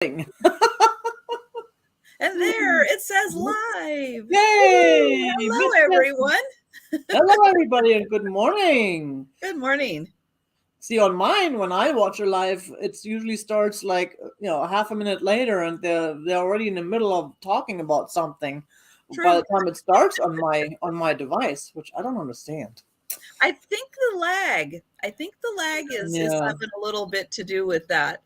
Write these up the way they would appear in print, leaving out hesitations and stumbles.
And there it says live. Yay! Hello, everyone. Hello, everybody, and good morning. Good morning. See, on mine, when I watch a live, it usually starts like half a minute later, and they're already in the middle of talking about something. True. By the time it starts on my device, which I don't understand. I think the lag is having a little bit to do with that.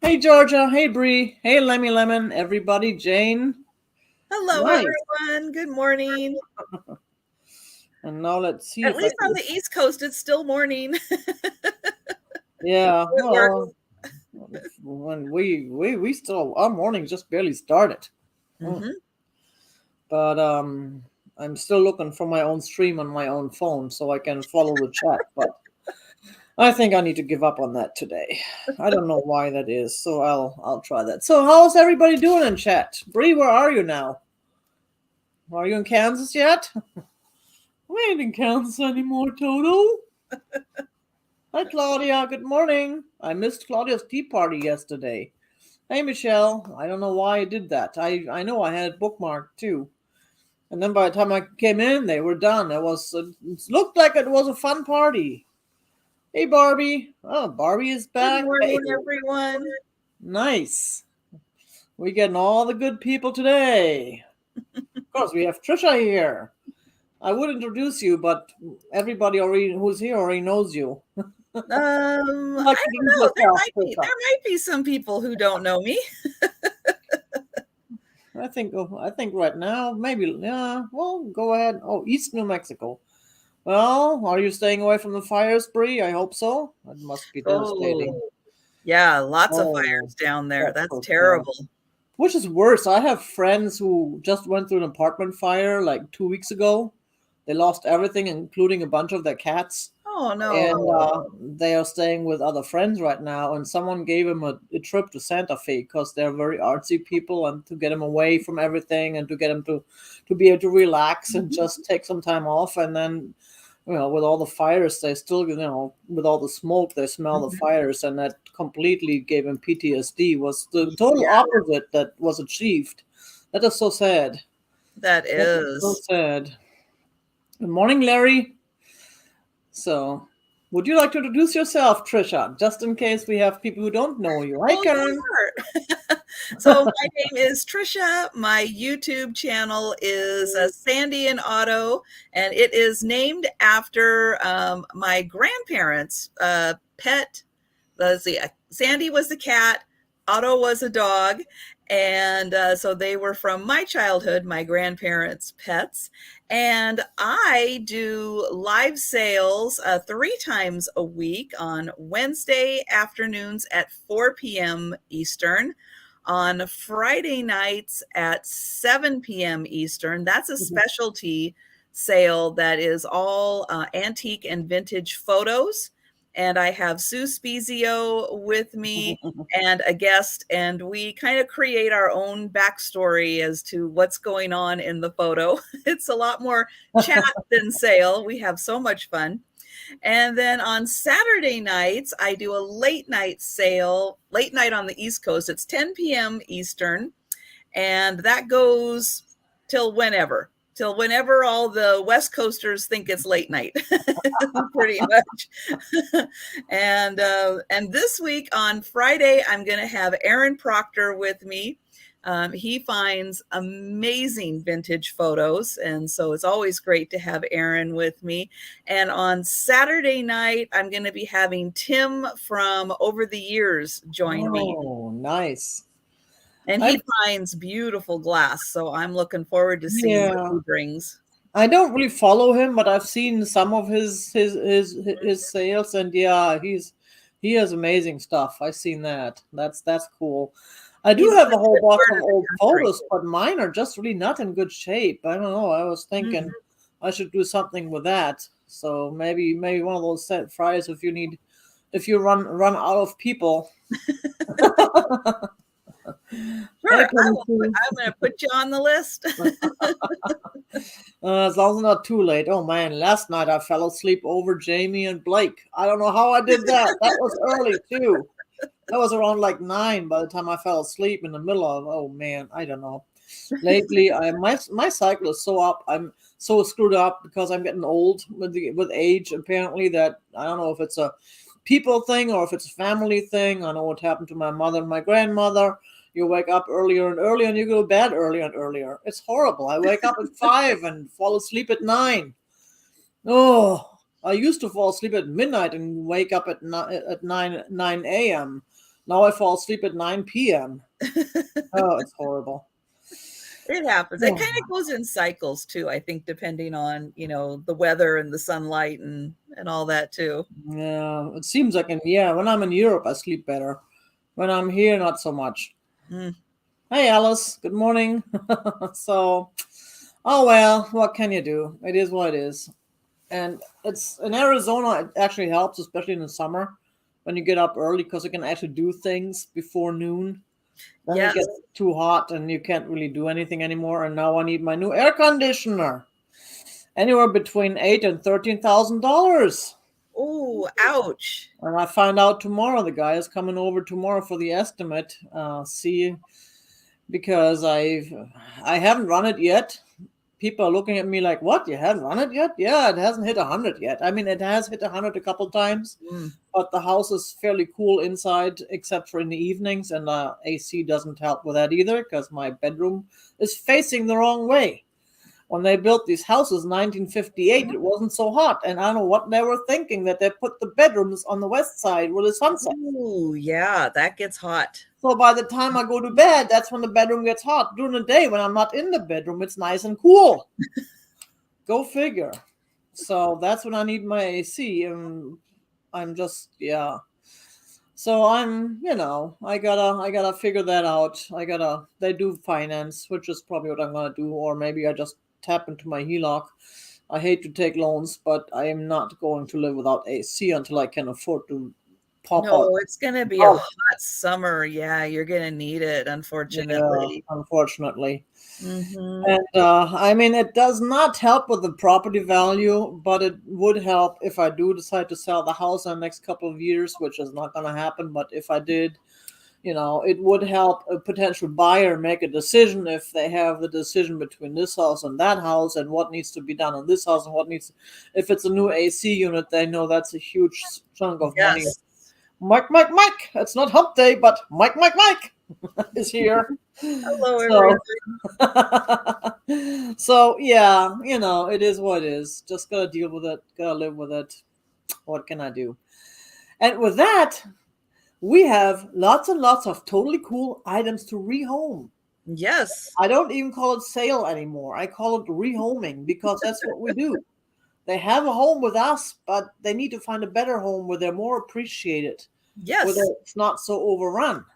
Hey, Georgia. Hey, Bree. Hey, Lemmy Lemon. Everybody. Jane. Hello, everyone. Good morning. And now let's see. At least on the East Coast, it's still morning. Yeah. Well, when we still, our morning just barely started. Mm-hmm. But I'm still looking for my own stream on my own phone so I can follow the chat. But I think I need to give up on that today. I don't know why that is, so I'll try that. So how's everybody doing in chat? Bree, where are you now? Are you in Kansas yet? We ain't in Kansas anymore, Toto. Hi, Claudia. Good morning. I missed Claudia's tea party yesterday. Hey, Michelle. I don't know why I did that. I know I had it bookmarked too. And then by the time I came in, they were done. It looked like it was a fun party. Hey, Barbie. Oh, Barbie is back. Good morning, everyone. Nice. We're getting all the good people today. Of course, we have Trisha here. I would introduce you, but everybody who's here already knows you. I don't know. There might be some people who don't know me. I think right now, maybe, yeah, well, go ahead. Oh, East New Mexico. Well, are you staying away from the fires, Bree? I hope so. That must be devastating. Yeah, lots of fires down there. That's terrible. Which is worse? I have friends who just went through an apartment fire like 2 weeks ago. They lost everything, including a bunch of their cats. Oh, no. And they are staying with other friends right now. And someone gave them a trip to Santa Fe because they're very artsy people, and to get them away from everything and to get them to be able to relax and just take some time off. And then, with all the fires, they still, with all the smoke, they smell the fires. And that completely gave them PTSD. Was the total opposite that was achieved. That is so sad. That is so sad. Good morning, Larry. So, would you like to introduce yourself, Trisha, just in case we have people who don't know you? Hi, Karen. So, my name is Trisha. My YouTube channel is SandyandOtto, and it is named after my grandparents' pet. Sandy was the cat, Otto was a dog, and so they were from my childhood, my grandparents' pets. And I do live sales 3 times a week on Wednesday afternoons at 4 p.m. Eastern, on Friday nights at 7 p.m. Eastern. That's a specialty sale that is all antique and vintage photos. And I have Sue Spezio with me and a guest, and we kind of create our own backstory as to what's going on in the photo. It's a lot more chat than sale. We have so much fun. And then on Saturday nights, I do a late night sale, late night on the East Coast. It's 10 p.m. Eastern, and that goes till whenever all the West Coasters think it's late night, pretty much. And this week on Friday, I'm going to have Aaron Proctor with me. He finds amazing vintage photos, and so it's always great to have Aaron with me. And on Saturday night, I'm going to be having Tim from Over the Years join me. Oh, nice. And he finds beautiful glass, so I'm looking forward to seeing what he brings. I don't really follow him, but I've seen some of his sales, and yeah, he has amazing stuff. I've seen that. That's cool. I do have a whole box of old photos, but mine are just really not in good shape. I don't know. I was thinking I should do something with that. So maybe one of those set Fridays if you run out of people. Sure, I'm going to put you on the list. As long as it's not too late. Oh man, last night I fell asleep over Jamie and Blake. I don't know how I did that. That was early too. I was around like 9 by the time I fell asleep in the middle of, oh man, I don't know. Lately, my cycle is so up. I'm so screwed up because I'm getting old with age. Apparently, that I don't know if it's a people thing or if it's a family thing. I know what happened to my mother and my grandmother. You wake up earlier and earlier, and you go to bed earlier and earlier. It's horrible. I wake up at 5 and fall asleep at 9. Oh, I used to fall asleep at midnight and wake up at 9 a.m. Now I fall asleep at 9 p.m. Oh, it's horrible. It happens. It Yeah. kind of goes in cycles too, I think, depending on, the weather and the sunlight and all that too. Yeah, it seems like when I'm in Europe, I sleep better. When I'm here, not so much. Mm. Hey, Alice. Good morning. So, oh well, what can you do? It is what it is. And it's in Arizona, it actually helps, especially in the summer when you get up early because you can actually do things before noon. Then it Yes. gets too hot and you can't really do anything anymore. And now I need my new air conditioner. Anywhere between $8,000 and $13,000. Oh, ouch. And I find out tomorrow. The guy is coming over tomorrow for the estimate. See, because I haven't run it yet. People are looking at me like, "What? You haven't run it yet?" Yeah, it hasn't hit 100 yet. I mean, it has hit 100 a couple times, Mm. but the house is fairly cool inside, except for in the evenings, and AC doesn't help with that either because my bedroom is facing the wrong way. When they built these houses in 1958, it wasn't so hot, and I don't know what they were thinking that they put the bedrooms on the west side where the sun sets. Ooh, yeah, that gets hot. So by the time I go to bed, that's when the bedroom gets hot. During the day, when I'm not in the bedroom, it's nice and cool. Go figure. So that's when I need my AC, and I'm just So I gotta figure that out. They do finance, which is probably what I'm gonna do, or maybe I just tap into my HELOC. I hate to take loans, but I am not going to live without AC until I can afford to pop out. No, it's gonna be a hot summer. Yeah, you're gonna need it, Yeah, unfortunately. unfortunately. Mm-hmm. And I mean, it does not help with the property value, but it would help if I do decide to sell the house in the next couple of years, which is not going to happen. But if I did, it would help a potential buyer make a decision if they have the decision between this house and that house and what needs to be done on this house and if it's a new AC unit, they know that's a huge chunk of money. Yes. Mike, it's not hump day, but Mike is here. Hello, So, everyone. so yeah, it is what it is. Just gotta deal with it, gotta live with it. What can I do? And with that, we have lots and lots of totally cool items to rehome. Yes. I don't even call it sale anymore. I call it rehoming because that's what we do. They have a home with us, but they need to find a better home where they're more appreciated. Yes. Where it's not so overrun.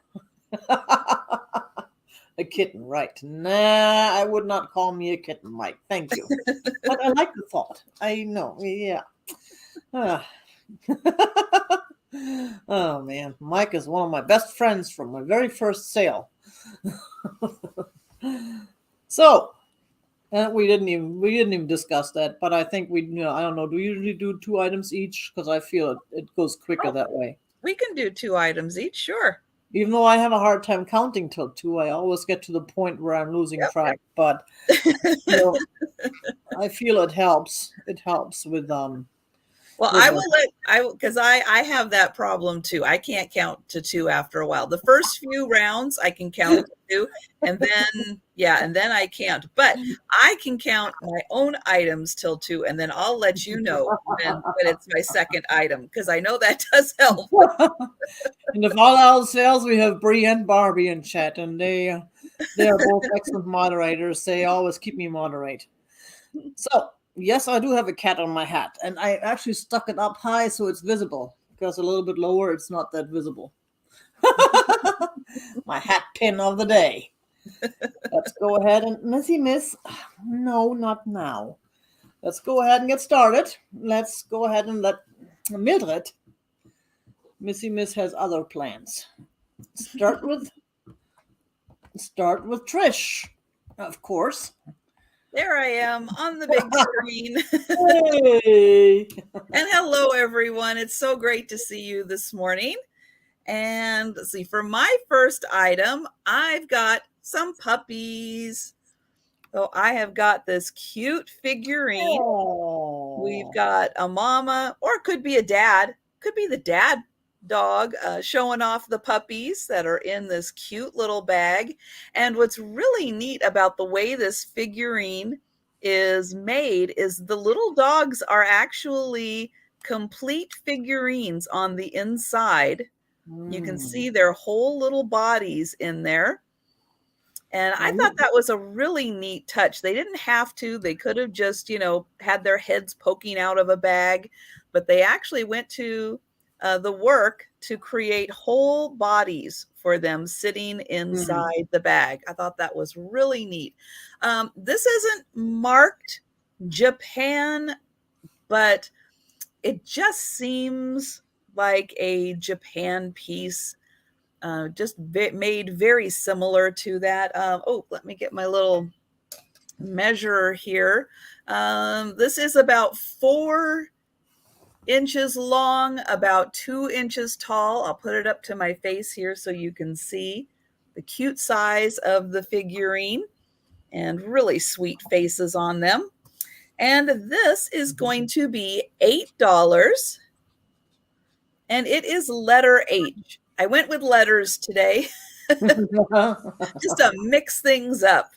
A kitten, right? Nah, I would not call me a kitten, Mike. Thank you. But I like the thought. I know. Yeah. Oh man, Mike is one of my best friends from my very first sale. So, we didn't even discuss that, but I think I don't know. Do you usually do 2 items each? Because I feel it goes quicker that way. We can do 2 items each, sure. Even though I have a hard time counting till 2, I always get to the point where I'm losing track. But I feel it helps. It helps with Well, because I have that problem too. I can't count to 2 after a while. The first few rounds I can count to 2, and then I can't. But I can count my own items till 2, and then I'll let you know when it's my second item, because I know that does help. And if all else fails, we have Bree and Barbie in chat, and they are both excellent moderators. They always keep me moderate. So. Yes, I do have a cat on my hat, and I actually stuck it up high so it's visible, because a little bit lower, it's not that visible. My hat pin of the day. Let's go ahead and, Miss, no, not now. Let's go ahead and get started. Let's go ahead and let Mildred, Missy Miss has other plans. Start with Trish, of course. There I am on the big screen. Hey. And hello, everyone. It's so great to see you this morning. And let's see, for my first item, I've got some puppies. So I have got this cute figurine. We've Oh. got a mama, or it could be a dad, could be the dad dog showing off the puppies that are in this cute little bag. And what's really neat about the way this figurine is made is the little dogs are actually complete figurines on the inside. You can Mm. see their whole little bodies in there. And I thought that was a really neat touch. They didn't have to. They could have just, had their heads poking out of a bag, but they actually went to the work to create whole bodies for them sitting Mm. inside the bag. I thought that was really neat. This isn't marked Japan, but it just seems like a Japan piece, just made very similar to that. Let me get my little measure here. This is about 4 inches long, about 2 inches tall. I'll put it up to my face here so you can see the cute size of the figurine and really sweet faces on them. And this is going to be $8. And it is letter H. I went with letters today just to mix things up.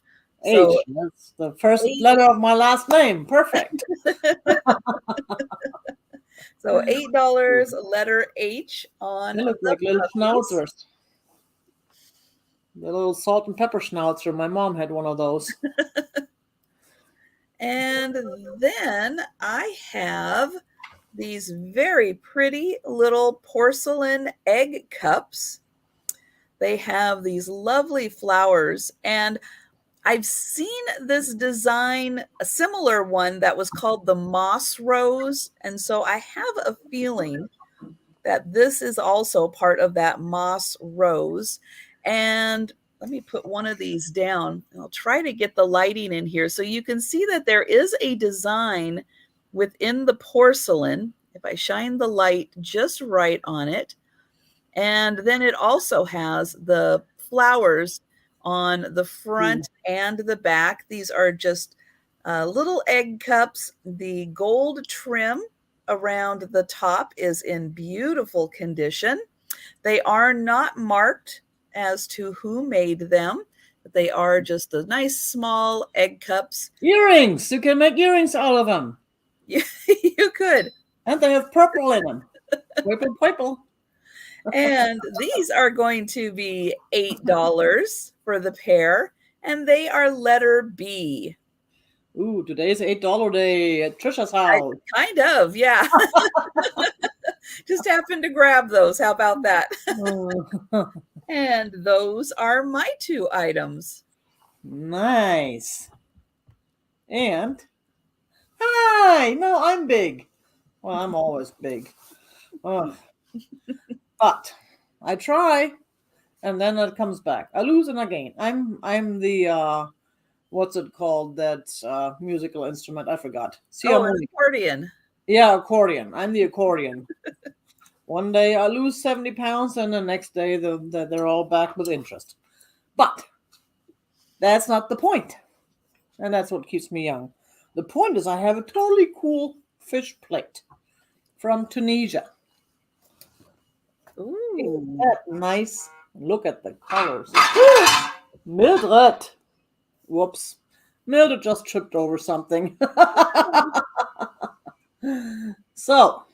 H. So That's the first H, letter of my last name. Perfect. so $8, letter H on They look the like little puppies. schnauzers. The little salt and pepper schnauzer. My mom had one of those. And then I have these very pretty little porcelain egg cups. They have these lovely flowers, and I've seen this design, a similar one that was called the moss rose. And so I have a feeling that this is also part of that moss rose. And let me put one of these down. I'll try to get the lighting in here so you can see that there is a design within the porcelain. If I shine the light just right on it. And then it also has the flowers on the front and the back. These are just little egg cups. The gold trim around the top is in beautiful condition. They are not marked as to who made them, but they are just the nice small egg cups. Earrings. You can make earrings out of them. You could. And they have purple in them. Purple, purple. And these are going to be $8 for the pair, and they are letter B. Ooh, today's $8 day at Trisha's house. Kind of, yeah. Just happened to grab those. How about that? And those are my 2 items. Nice. And hi, no, I'm big. Well, I'm always big. But I try, and then it comes back. I lose and I gain. I'm the what's it called? That musical instrument. I forgot. An accordion. Yeah, accordion. I'm the accordion. One day I lose 70 pounds, and the next day they're all back with interest. But that's not the point. And that's what keeps me young. The point is I have a totally cool fish plate from Tunisia. Ooh. Isn't that nice? Look at the colors. Mildred. Whoops. Mildred just tripped over something. So,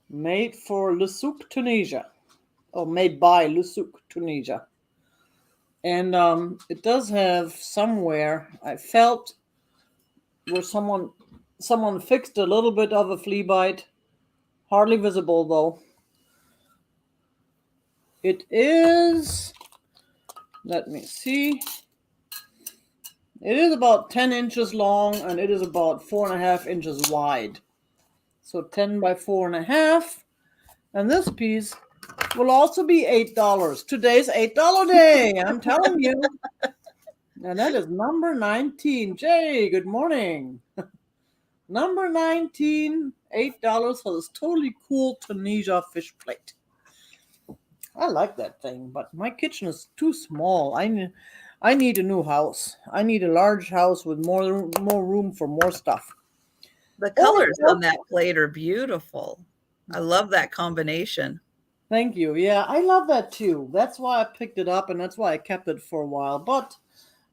made for Le Souk, Tunisia. Or made by Le Souk, Tunisia. And it does have somewhere, I felt, where someone fixed a little bit of a flea bite. Hardly visible, though. It is, let me see. It is about 10 inches long, and it is about 4.5 inches wide. So 10 by 4.5. And this piece will also be $8. Today's $8 day, I'm telling you. And that is number 19. Jay, good morning. Number 19, $8 for this totally cool Tunisia fish plate. I like that thing, but my kitchen is too small. I need a new house. I need a large house with more room for more stuff. The Or colors on that plate are beautiful. I love that combination. thank you. Yeah, I love that too. That's why I picked it up and that's why I kept it for a while. But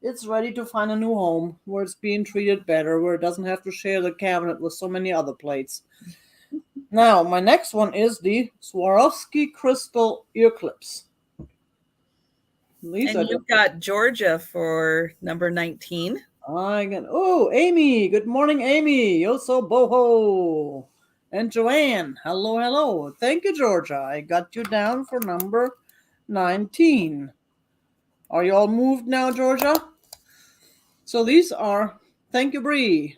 it's ready to find a new home where it's being treated better, where it doesn't have to share the cabinet with so many other plates. Now, my next one is the Swarovski crystal ear clips. These And are you've got Georgia for number 19. Amy. Good morning, Amy. Yo so boho. And Joanne. Hello, hello. Thank you, Georgia. I got you down for number 19. Are you all moved now, Georgia? So these are, thank you, Bree.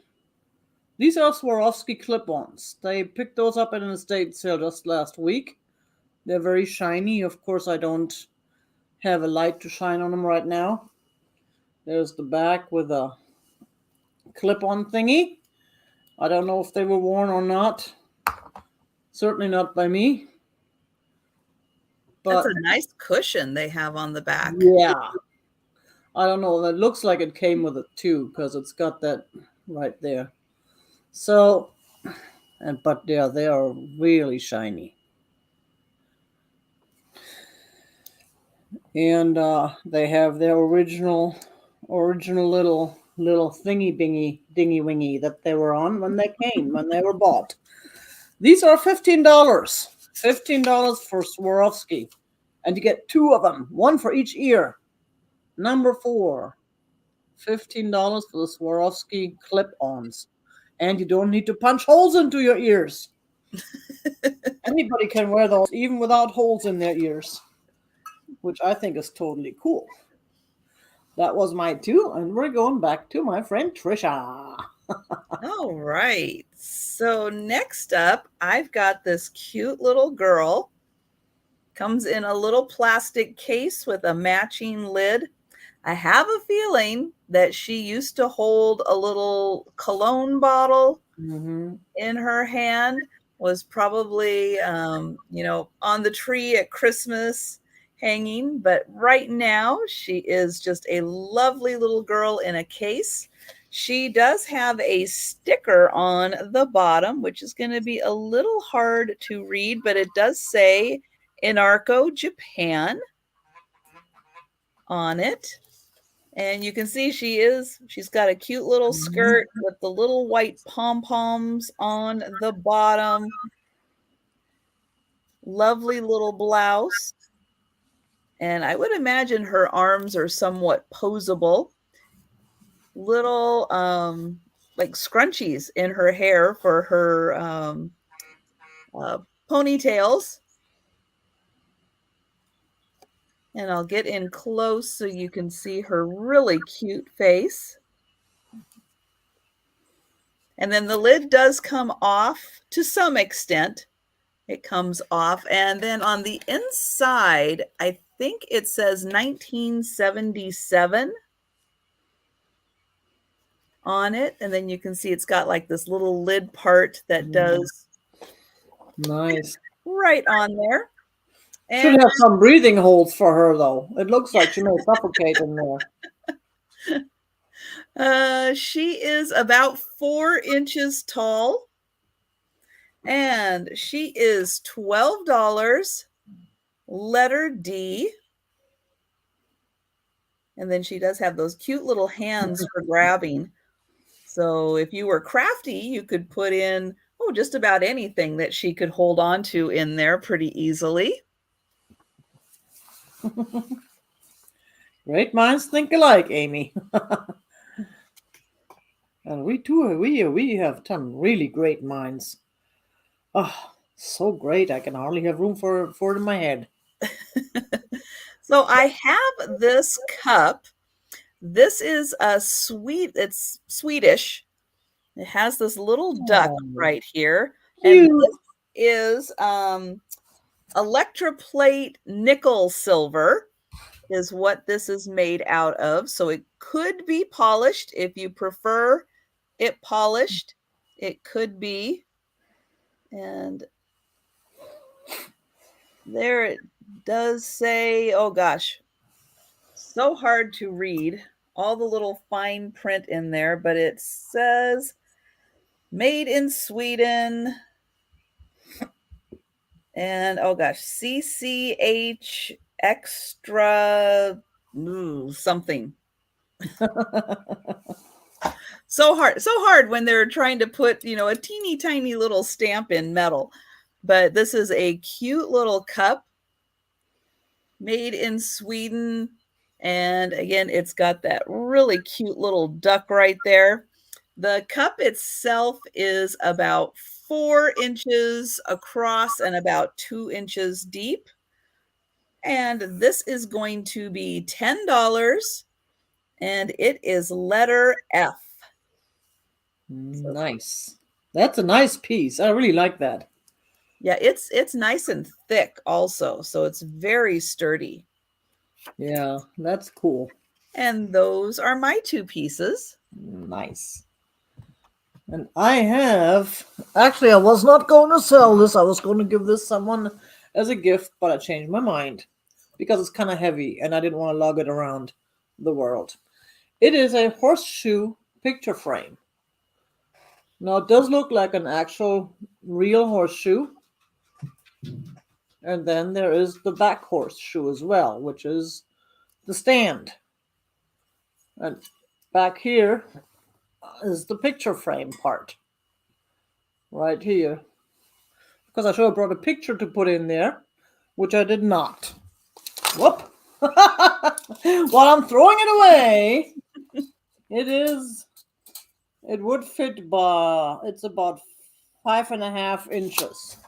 These are Swarovski clip-ons. They picked those up at an estate sale just last week. They're very shiny. Of course, I don't have a light to shine on them right now. There's the back with a clip-on thingy. I don't know if they were worn or not. Certainly not by me. That's But a nice cushion they have on the back. yeah, I don't know. It looks like it came with it too because it's got that right there. So, but yeah, they are really shiny. And they have their original little thingy bingy dingy wingy that they were on when they were bought. These are $15. $15 for Swarovski, and you get two of them, one for each ear. Number 4, $15 for the Swarovski clip-ons, and you don't need to punch holes into your ears. Anybody can wear those even without holes in their ears, which I think is totally cool. That was my 2, and we're going back to my friend Trisha. All right. So next up, I've got this cute little girl. Comes in a little plastic case with a matching lid. I have a feeling that she used to hold a little cologne bottle in her hand, was probably, on the tree at Christmas hanging. But right now, she is just a lovely little girl in a case. She does have a sticker on the bottom, which is going to be a little hard to read, but it does say Inarco, Japan on it. And you can see she's got a cute little skirt with the little white pom-poms on the bottom. Lovely little blouse. And I would imagine her arms are somewhat posable. Little like scrunchies in her hair for her ponytails. And I'll get in close so you can see her really cute face. And then the lid does come off to some extent. It comes off. And then on the inside, I think it says 1977 on it. And then you can see it's got like this little lid part that does nice right on there. Should have some breathing holes for her, though. It looks like she may suffocate in there. She is about 4 inches tall. And she is $12, letter D. And then she does have those cute little hands for grabbing. So if you were crafty, you could put in, just about anything that she could hold on to in there pretty easily. Great minds think alike, Amy. And we have some really great minds. Oh, so great. I can hardly have room for it in my head. So I have this cup. This is it's Swedish. It has this little duck right here. And this is electroplate nickel silver is what this is made out of. So it could be polished if you prefer it polished. It could be. And there it does say, oh gosh, so hard to read all the little fine print in there, but it says made in Sweden. And oh gosh, CCH extra something. So hard when they're trying to put, a teeny tiny little stamp in metal. But this is a cute little cup made in Sweden. And again, it's got that really cute little duck right there. The cup itself is about 4 inches across and about 2 inches deep. And this is going to be $10. And it is letter F. Nice. That's a nice piece. I really like that. Yeah, it's nice and thick also, so it's very sturdy. Yeah, that's cool. And those are my 2 pieces. Nice. And I was not going to sell this. I was going to give this someone as a gift, but I changed my mind because it's kind of heavy and I didn't want to lug it around the world. It is a horseshoe picture frame. Now, it does look like an actual real horseshoe. And then there is the back horseshoe as well, which is the stand. And back here is the picture frame part. Right here. Because I should have brought a picture to put in there, which I did not. Whoop! While I'm throwing it away, it would fit, it's about 5.5 inches.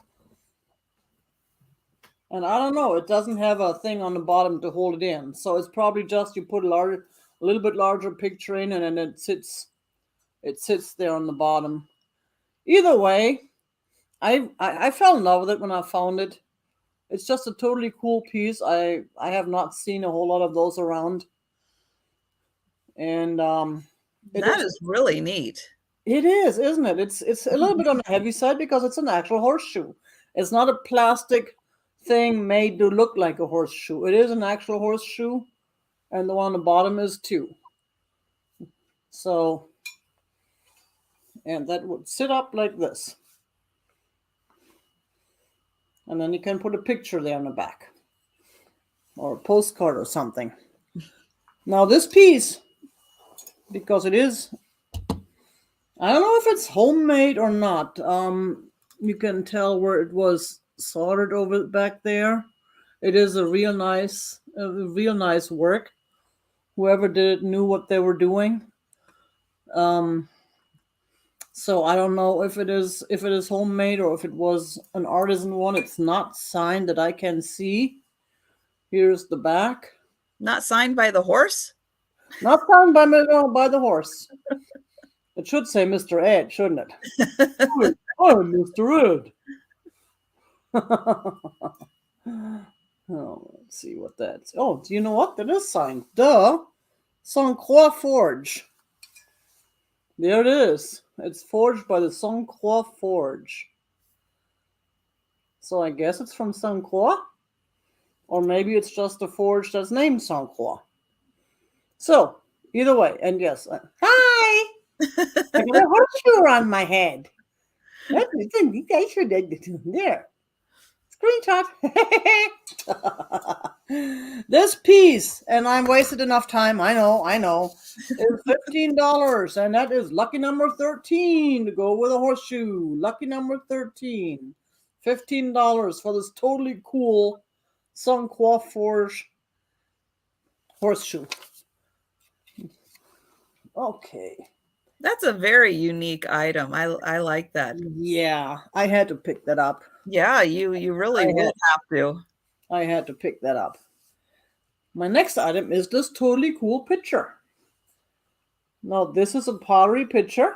And I don't know, it doesn't have a thing on the bottom to hold it in. So it's probably just you put a little bit larger picture in and then it sits there on the bottom. Either way, I fell in love with it when I found it. It's just a totally cool piece. I have not seen a whole lot of those around. And that is really neat. It is, isn't it? It's a little bit on the heavy side because it's an actual horseshoe. It's not a plastic thing made to look like a horseshoe. It is an actual horseshoe, and the one on the bottom is too. So, and that would sit up like this. And then you can put a picture there on the back or a postcard or something. Now this piece, because it is, I don't know if it's homemade or not. You can tell where it was soldered over back there. It is a real nice work. Whoever did it knew what they were doing. So I don't know if it is homemade or if it was an artisan one. It's not signed that I can see. Here's the back. Not signed by the horse? Not signed by the horse. It should say Mr. Ed, shouldn't it? Oh, Mr. Ed. Oh, let's see what that's. Oh, do you know what? That is signed. Duh. St. Croix Forge. There it is. It's forged by the St. Croix Forge. So I guess it's from St. Croix. Or maybe it's just a forge that's named St. Croix. So, either way, and yes. Hi! I got a horseshoe around my head. I should there. Screenshot. This piece, and I'm wasted enough time, I know, is $15, and that is lucky number 13 to go with a horseshoe. Lucky number 13. $15 for this totally cool St. Croix Forge horseshoe. Okay. That's a very unique item. I like that. Yeah, I had to pick that up. Yeah, you really will have to. I had to pick that up. My next item is this totally cool picture. Now, this is a pottery picture,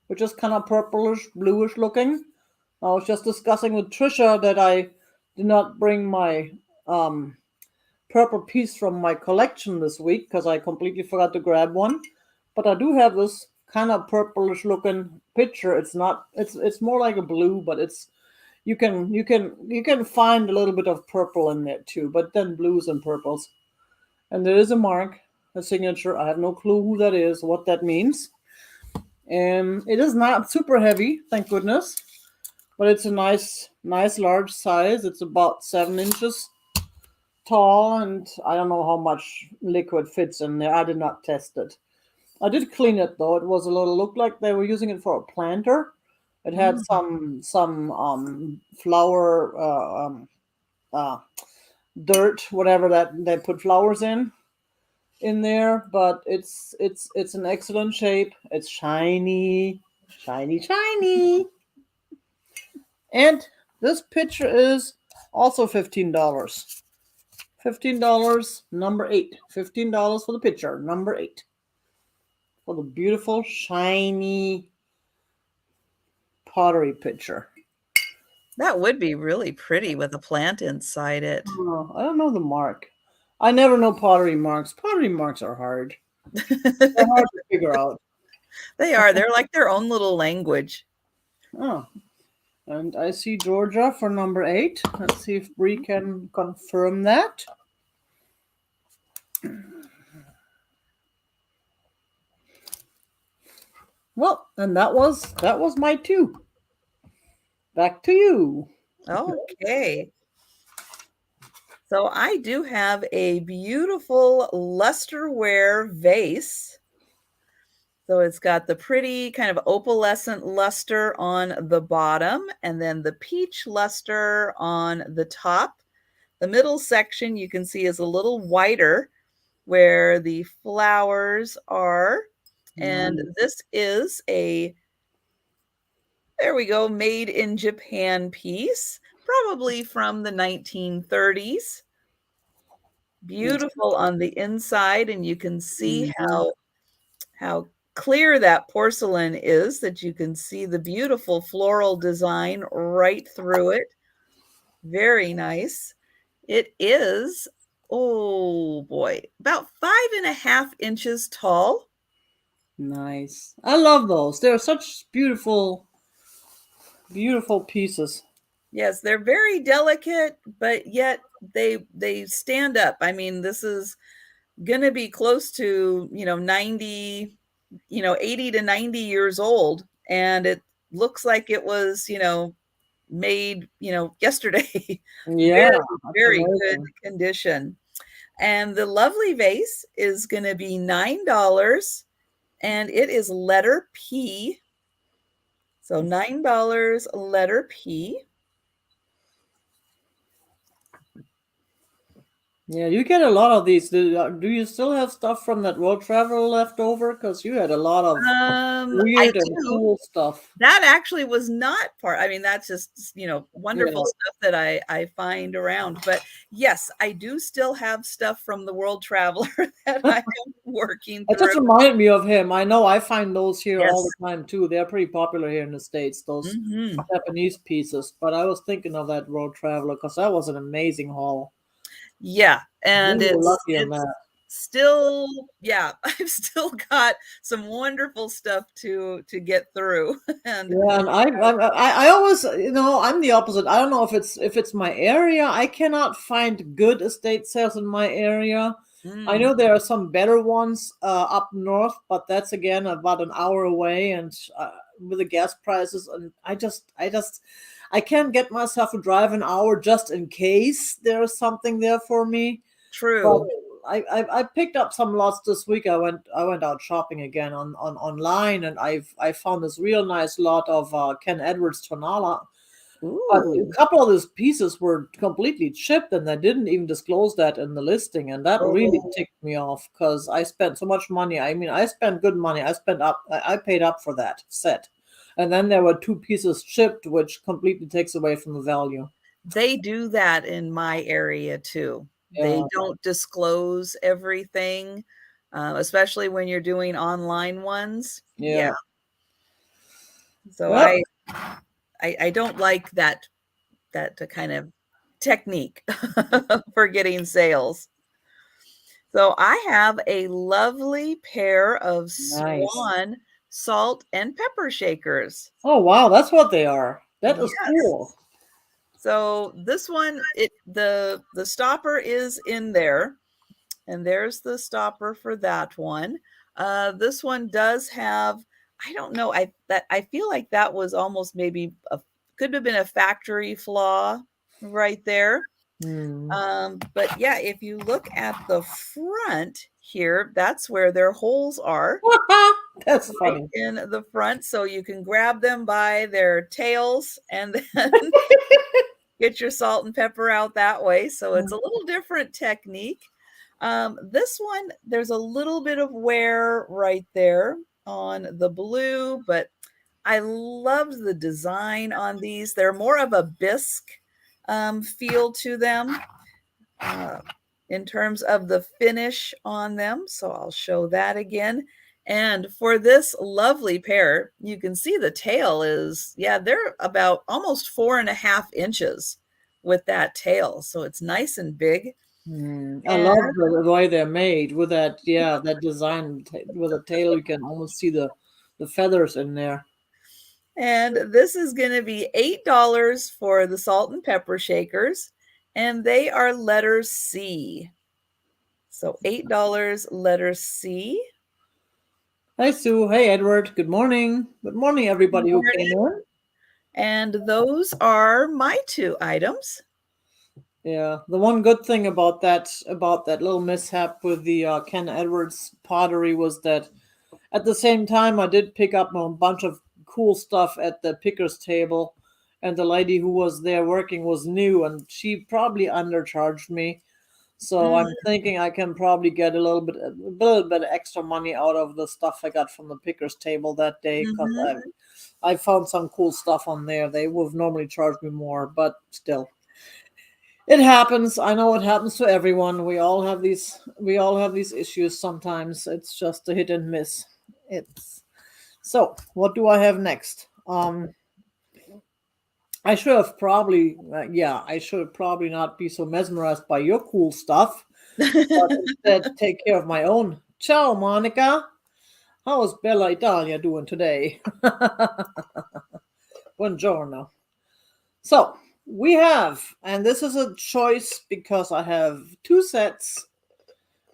which is kind of purplish, bluish looking. I was just discussing with Trisha that I did not bring my purple piece from my collection this week because I completely forgot to grab one. But I do have this kind of purplish looking picture. It's not. It's more like a blue, but it's you can find a little bit of purple in there too. But then blues and purples, and there is a mark, a signature. I have no clue who that is, what that means. And it is not super heavy, thank goodness. But it's a nice large size. It's about 7 inches tall, and I don't know how much liquid fits in there. I did not test it. I did clean it though. It was a little looked like they were using it for a planter. It had Mm. some flower uh, dirt, whatever that they put flowers in there, but it's an excellent shape. It's shiny, shiny, shiny. And this picture is also $15. $15, number 8. $15 for the picture, number 8. For the beautiful, shiny pottery picture. That would be really pretty with a plant inside it. Oh, I don't know the mark. I never know pottery marks. Pottery marks are hard. They're hard to figure out. They are. They're like their own little language. Oh, and I see Georgia for number 8. Let's see if Bree can confirm that. Well, and that was my 2. Back to you. Okay. So I do have a beautiful lusterware vase. So it's got the pretty kind of opalescent luster on the bottom and then the peach luster on the top. The middle section you can see is a little whiter where the flowers are. And this is there we go, made in Japan piece, probably from the 1930s. Beautiful on the inside, and you can see how clear that porcelain is, that you can see the beautiful floral design right through it. Very nice. It is, oh boy, about 5.5 inches tall. Nice. I love those. They're such beautiful, beautiful pieces. Yes, they're very delicate, but yet they stand up. I mean, this is going to be close to, 90, 80 to 90 years old, and it looks like it was, made, yesterday. Yeah, Very, that's very good amazing. condition. And the lovely vase is going to be $9, and it is letter P. So $9, letter P. Yeah, you get a lot of these. Do you still have stuff from that world travel left over? Because you had a lot of I weird and do. cool stuff. That actually was not part. I mean, that's just, Yeah. wonderful stuff that I find around. But yes, I do still have stuff from the World Traveler that I am working It through. just reminded me of him. I know I find those here all Yes. the time too. They're pretty popular here in the States, those Hmm. Japanese pieces. But I was thinking of that World Traveler because that was an amazing haul. Yeah. And We were it's lucky on that. still, yeah, I've still got some wonderful stuff to get through. And Yeah, and I always, I'm the opposite. I don't know if it's my area. I cannot find good estate sales in my area. I mm, know there are some better ones up north, but that's again about an hour away, and with the gas prices, and I can't get myself to drive an hour just in case there's something there for me. But true. I picked up some lots this week. I went out shopping again on online, and I found this real nice lot of Ken Edwards Tonala. But a Ooh. couple of these pieces were completely chipped, and they didn't even disclose that in the listing, and that really Oh, ticked me off because I spent so much money. I mean, I spent good money. I paid up for that set, and then there were 2 pieces chipped, which completely takes away from the value. they do that in my area too. They Yeah, don't disclose everything, especially when you're doing online ones. Yeah. yeah. So Well, I don't like that kind of technique for getting sales. So I have a lovely pair of nice. swan salt and pepper shakers. Oh, wow. That's what they are. That is Yes. cool. So this one, the stopper is in there, and there's the stopper for that one. This one does have, I don't know, I feel like that was almost maybe could have been a factory flaw right there. Hmm. But yeah, if you look at the front here, that's where their holes are, That's right funny. in the front. So you can grab them by their tails and then get your salt and pepper out that way. So it's a little different technique. This one, there's a little bit of wear right there on the blue, but I love the design on these. They're more of a bisque feel to them uh, in terms of the finish on them. So I'll show that again. And for this lovely pair, you can see the tail is, yeah, they're about almost 4.5 inches with that tail. So it's nice and big. I love And, the way they're made with that, yeah, that design with the tail. You can almost see the feathers in there. and this is going to be $8 for the salt and pepper shakers. And they are letter C. So $8, letter C. Hi, Sue. Hey, Edward. Good morning. Good morning, everybody who came Morning. in. And those are my two items. Yeah, the one good thing about that little mishap with the Ken Edwards pottery was that at the same time I did pick up a bunch of cool stuff at the pickers table, and the lady who was there working was new, and she probably undercharged me. So Mm, I'm thinking I can probably get a little bit extra money out of the stuff I got from the pickers table that day because mhm. I found some cool stuff on there. They would have normally charged me more, but still. It happens. I know it happens to everyone. We all have these issues sometimes. It's just a hit and miss. It's so what do I have next? I should have probably yeah, I should probably not be so mesmerized by your cool stuff, but instead take care of my own. Ciao, Monica. How is Bella Italia doing today? Buongiorno. So we have, and this is a choice because I have two sets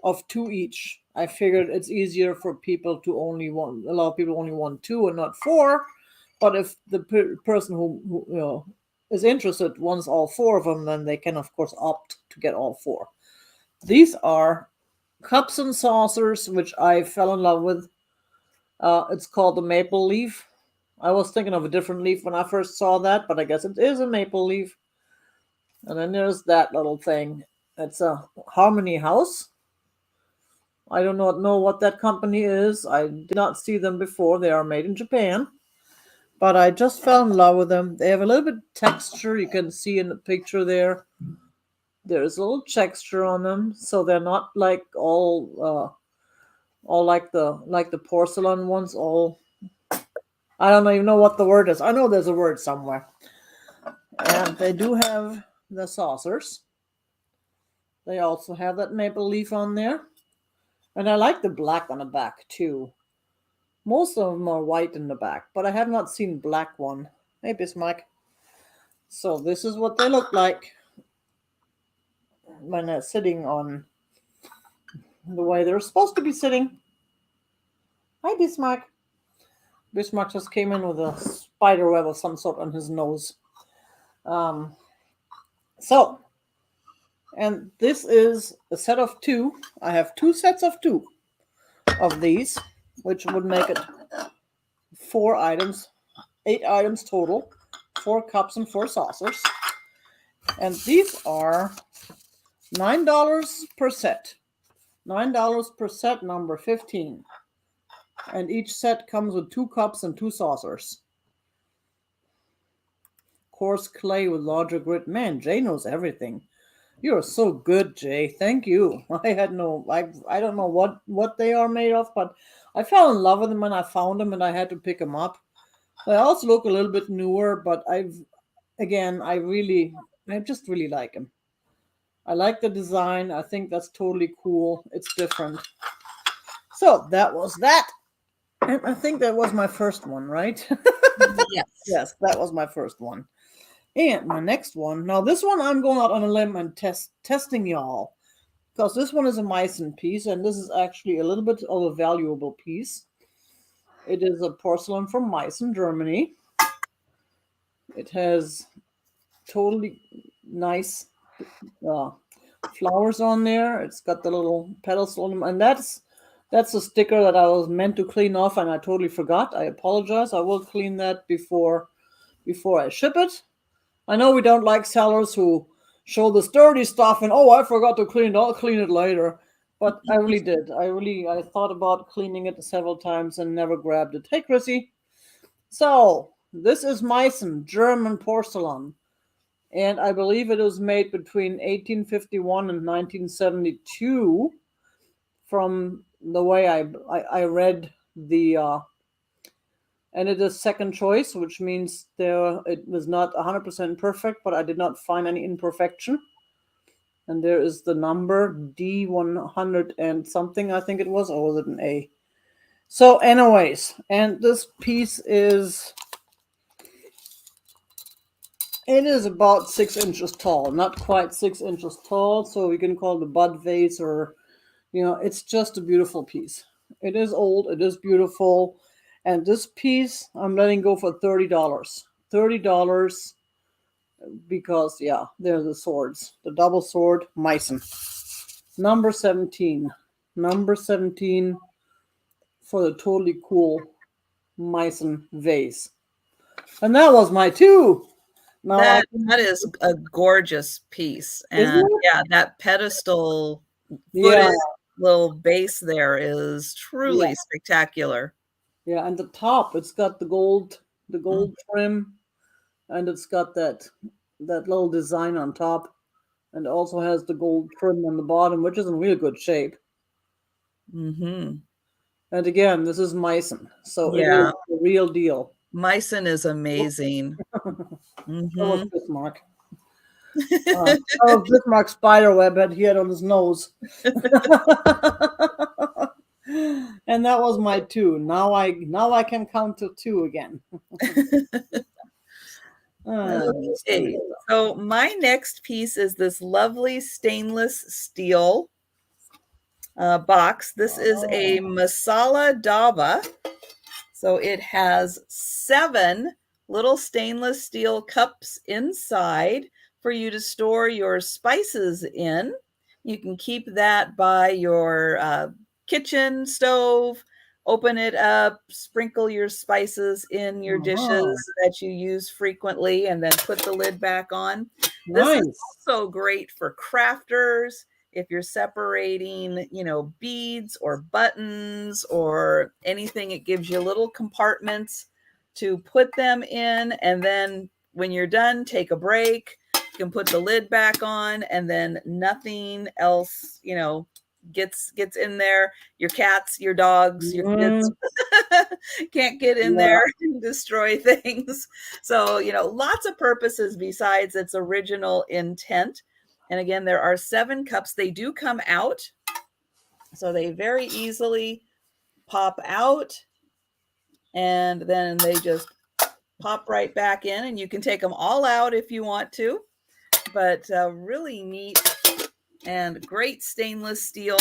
of two each. I figured it's easier for people to allow people only want two and not four. But if the person who is interested wants all four of them, then they can of course opt to get all four. These are cups and saucers, which I fell in love with. It's called the maple leaf. I was thinking of a different leaf when I first saw that, but I guess it is a maple leaf. And then there's that little thing. It's a Harmony House. I do not know what that company is. I did not see them before. They are made in Japan. But I just fell in love with them. They have a little bit texture. You can see in the picture there. There's a little texture on them, so they're not like all like the porcelain ones. All I don't even know what the word is. I know there's a word somewhere. And they do have the saucers. They also have that maple leaf on there. And I like the black on the back too. Most of them are white in the back, but I have not seen black one. Hey, Bismarck. So this is what they look like when they're sitting on the way they're supposed to be sitting. Hi, Bismarck. Bismarck just came in with a spider web of some sort on his nose. Um, so, and this is a set of two. I have two sets of two of these, which would make it 4 items, 8 items total, 4 cups and 4 saucers. And these are $9 per set. $9 per set, number 15. And each set comes with 2 cups and 2 saucers. Coarse clay with larger grit. Man, Jay knows everything. You are so good, Jay. Thank you. I don't know what they are made of, but I fell in love with them when I found them and I had to pick them up. They also look a little bit newer, but I just really like them. I like the design. I think that's totally cool. It's different. So that was that. And I think that was my first one, right? Yes. Yes, that was my first one. And my next one. Now this one I'm going out on a limb and testing y'all. Because this one is a Meissen piece, and this is actually a little bit of a valuable piece. It is a porcelain from Meissen, Germany. It has totally nice uh, flowers on there. It's got the little petals on them, and that's a sticker that I was meant to clean off, and I totally forgot. I apologize. I will clean that before I ship it. I know we don't like sellers who show the dirty stuff and, oh, I forgot to clean it. I'll clean it later. But I really did. I thought about cleaning it several times and never grabbed it. Hey, Chrissy. So this is Meissen, German porcelain, and I believe it was made between 1851 and 1972. From the way I read the and it is second choice, which means it was not 100% perfect, but I did not find any imperfection. And there is the number D100 and something, I think it was, or was it an A? So, anyways, and this piece it is about 6 inches tall, not quite 6 inches tall, so we can call it a bud vase, or it's just a beautiful piece. It is old, it is beautiful, and this piece I'm letting go for $30. $30 because they're the swords, the double sword Meissen, number 17, number 17 for the totally cool Meissen vase, and that was my two. Now That is a gorgeous piece. isn't And it? yeah, that pedestal Yeah, footed little base there is yeah, truly spectacular. yeah, and the top, it's got the Mm, gold trim, and it's got that little design on top, and also has the gold trim on the bottom, which is in real good shape. mhm. And again, this is Meissen, so it is Yeah, the real deal. Meissen is amazing. So was Mhm. Bismarck. So was Bismarck's spider web that he had on his nose. And that was my two. Now I can count to two again. Just a Okay, minute. so my next piece is this lovely stainless steel box. This is a Oh, masala daba. So it has 7 little stainless steel cups inside for you to store your spices in. You can keep that by your kitchen stove, open it up, sprinkle your spices in your uh-huh. dishes that you use frequently, and then put the lid back on. This is Nice. also great for crafters if you're separating, beads or buttons or anything. It gives you little compartments to put them in, and then when you're done, take a break. You can put the lid back on, and then nothing else, gets in there. Your cats, your dogs, your kids Mm, can't get in yeah. there and destroy things. So, lots of purposes besides its original intent. And again, there are 7 cups. They do come out, so they very easily pop out, and then they just pop right back in, and you can take them all out if you want to. But really neat and great stainless steel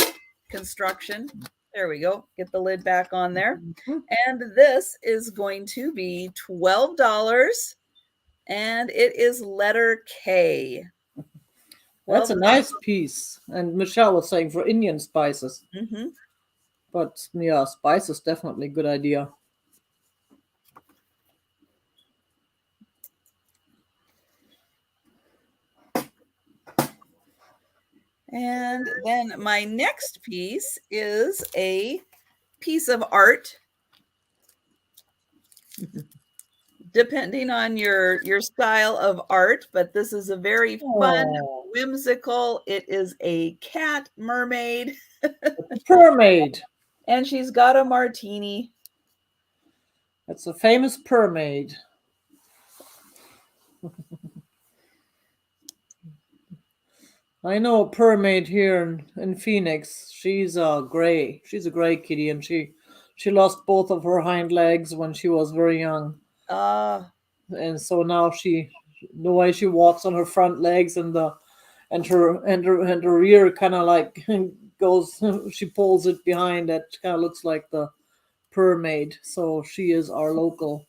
construction. There we go. Get the lid back on there. Mhm. And this is going to be $12, and it is letter K. That's a 12. nice piece. And Michelle was saying for Indian spices. Mm-hmm. But yeah, spices definitely a good idea. And then my next piece is a piece of art. Depending on your style of art, but this is a very fun, Oh, whimsical. It is a cat mermaid, it's a mermaid. and she's got a martini. It's a famous mermaid. I know a mermaid here in Phoenix. She's a gray. She's a gray kitty, and She lost both of her hind legs when she was very young. Ah, And so now the way she walks on her front legs and her rear kind of like goes, she pulls it behind. That kind of looks like the mermaid. So she is our local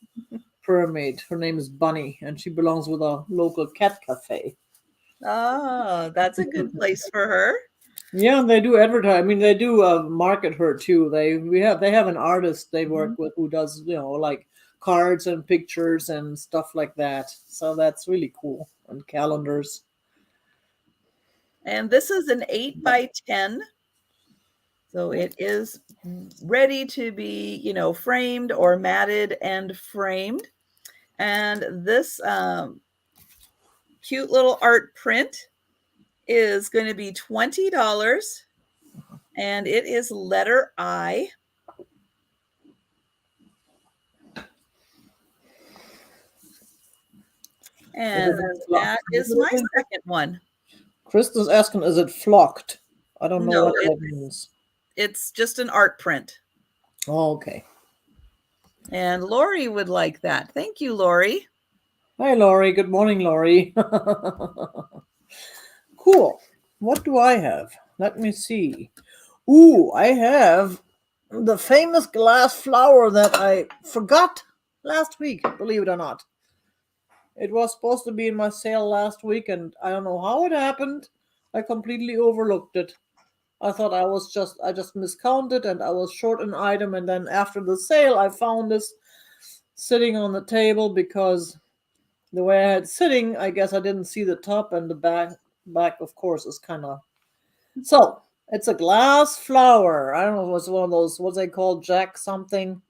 mermaid. Her name is Bunny, and she belongs with a local cat cafe. that's a good place for her. Yeah, they do advertise. I mean, they do market her too. They have an artist they work with who does like cards and pictures and stuff like that. So that's really cool. And calendars. And this is an 8 by 10. So it is ready to be, framed or matted and framed. And this cute little art print is going to be $20. And it is letter I. And that is my second one. Krista's asking, is it flocked? I don't know No, what that means. it's just an art print. Oh, okay. And Lori would like that. Thank you, Lori. Hi, Lori. Good morning, Lori. Cool. What do I have? Let me see. Ooh, I have the famous glass flower that I forgot last week, believe it or not. It was supposed to be in my sale last week, and I don't know how it happened. I completely overlooked it. I thought I just miscounted and I was short an item, and then after the sale I found this sitting on the table because the way I had sitting, I guess I didn't see the top, and the back of course is kind of. So it's a glass flower. I don't know, it's one of those, what's they called, Jack something.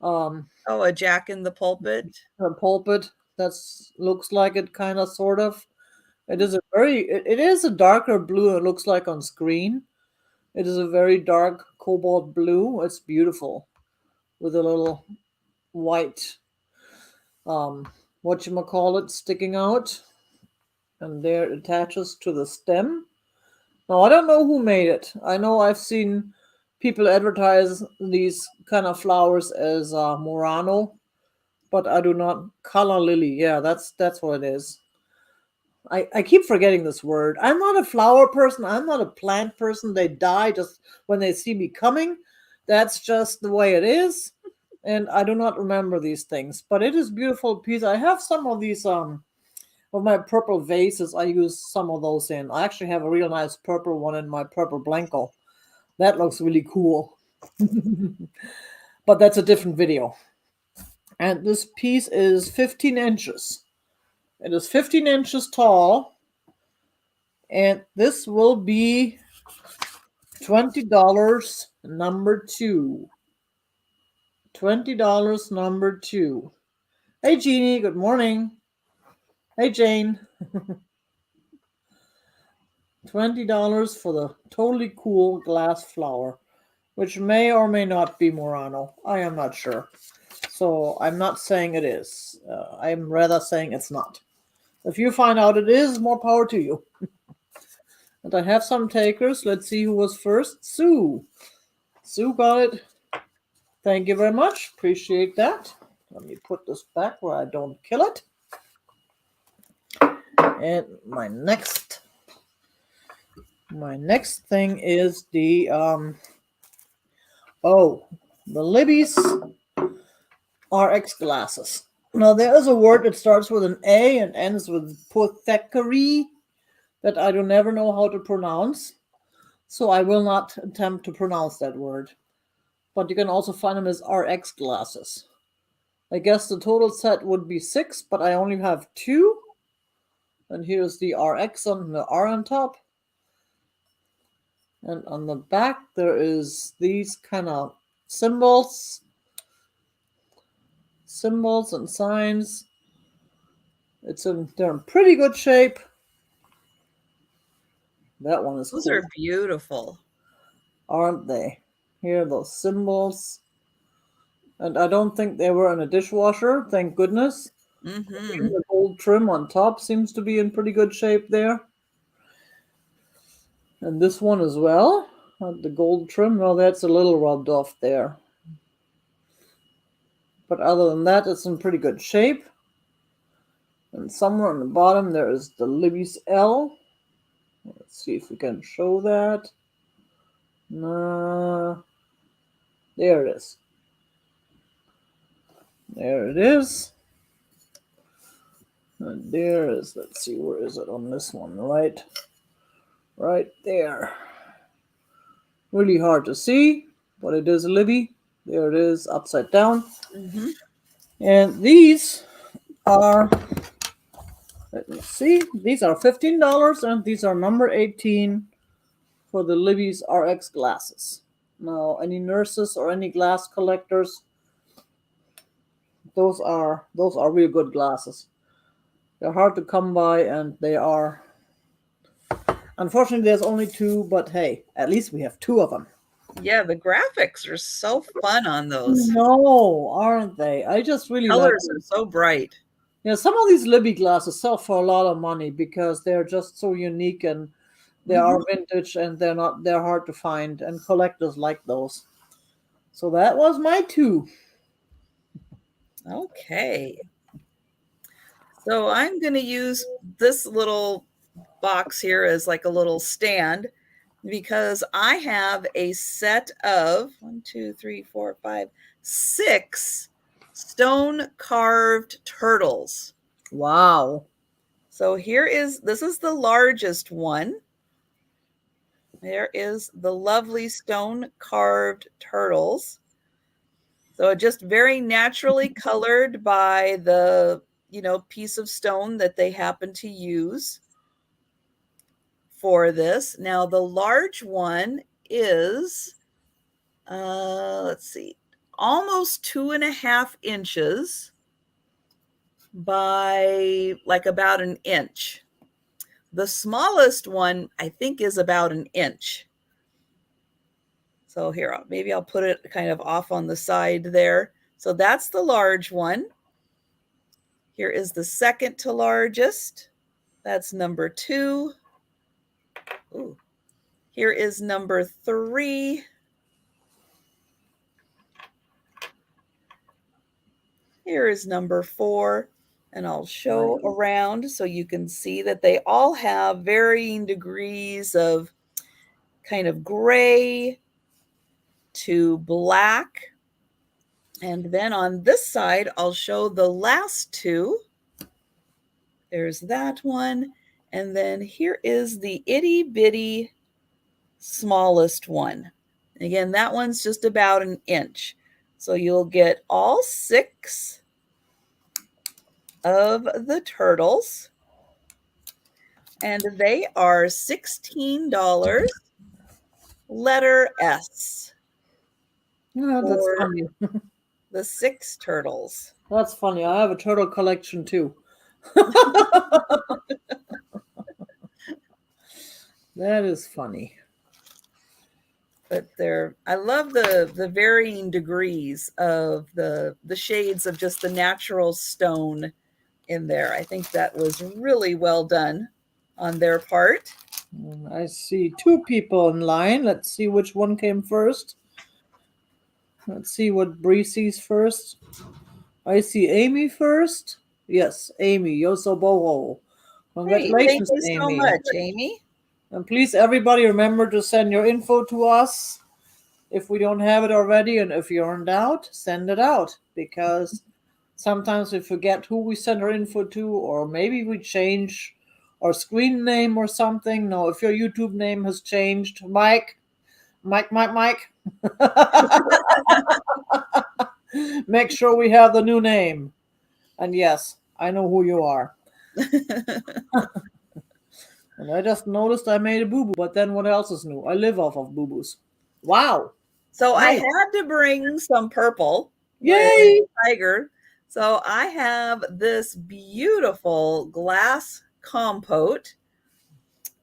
Oh, a Jack in the Pulpit. A pulpit. That's looks like it, kind of, sort of. It is a darker blue, it looks like on screen. It is a very dark cobalt blue. It's beautiful with a little white whatchamacallit sticking out, and there it attaches to the stem. Now I don't know who made it. I know I've seen people advertise these kind of flowers as Murano, but I do not. Color lily, yeah, that's what it is. I keep forgetting this word. I'm not a flower person. I'm not a plant person. They die just when they see me coming. That's just the way it is. And I do not remember these things. But it is beautiful piece. I have some of these of my purple vases. I use some of those in. I actually have a real nice purple one in my purple blanco. That looks really cool. But that's a different video. And this piece is 15 inches. It is 15 inches tall. And this will be $20 number 2. $20 number 2. Hey Jeannie, good morning. Hey Jane. $20 for the totally cool glass flower, which may or may not be Murano. I am not sure. So I'm not saying it is. I'm rather saying it's not. If you find out it is, more power to you. And I have some takers. Let's see who was first. Sue. Sue got it. Thank you very much. Appreciate that. Let me put this back where I don't kill it. And my next thing is the Libby's RX glasses. Now there is a word that starts with an A and ends with Pottery that I do never know how to pronounce. So I will not attempt to pronounce that word. But you can also find them as RX glasses. I guess the total set would be 6, but I only have 2. And here's the RX on the R on top. And on the back there is these kind of symbols and signs. They're in pretty good shape. That one is Those cool. are beautiful, Aren't they? Here are those symbols. And I don't think they were in a dishwasher, thank goodness. Mm-hmm. The gold trim on top seems to be in pretty good shape there. And this one as well. The gold trim, well, that's a little rubbed off there. But other than that, it's in pretty good shape. And somewhere on the bottom there is the Libby's L. Let's see if we can show that. There it is. There it is. And there is, let's see, where is it on this one? Right there. Really hard to see, but it is Libby. There it is, upside down. Mm-hmm. And these are, let me see, these are $15, and these are number 18 for the Libby's RX glasses. Now, any nurses or any glass collectors, those are real good glasses. They're hard to come by, and they are. Unfortunately, there's only two, but hey, at least we have two of them. Yeah, the graphics are so fun on those. No, aren't they? I just really like Colors them. are so bright. Yeah, some of these Libby glasses sell for a lot of money because they're just so unique and they Mm-hmm. are vintage and they're hard to find, and collectors like those. So that was my two. Okay. So I'm going to use this little box here as like a little stand because I have a set of 6 stone carved turtles. Wow. So this is the largest one. There is the lovely stone carved turtles. So just very naturally colored by the, piece of stone that they happen to use for this. Now the large one is, let's see, almost 2.5 inches by like about an inch. The smallest one, I think, is about an inch. So here, maybe I'll put it kind of off on the side there. So that's the large one. Here is the second to largest. That's number 2. Ooh. Here is number 3. Here is number 4. And I'll show around so you can see that they all have varying degrees of kind of gray to black. And then on this side, I'll show the last 2. There's that one. And then here is the itty bitty smallest one. Again, that one's just about an inch. So you'll get all 6 of the turtles. And they are $16, letter S. Yeah, that's funny. The 6 turtles. That's funny. I have a turtle collection too. That is funny. But I love the varying degrees of the shades of just the natural stone in there. I think that was really well done on their part. I see 2 people in line. Let's see which one came first. Let's see what Bree sees first. I see Amy first. Yes, Amy, Yosoboho. Congratulations, Hey, thank you so Amy. much, Amy. And please, everybody, remember to send your info to us if we don't have it already. And if you're in doubt, send it out, because sometimes we forget who we send our info to, or maybe we change our screen name or something. No, if your YouTube name has changed, Mike. Make sure we have the new name. And yes, I know who you are. And I just noticed I made a boo-boo, but then what else is new? I live off of boo-boos. Wow. So Nice. I had to bring some purple. Yay! Tiger. So I have this beautiful glass compote.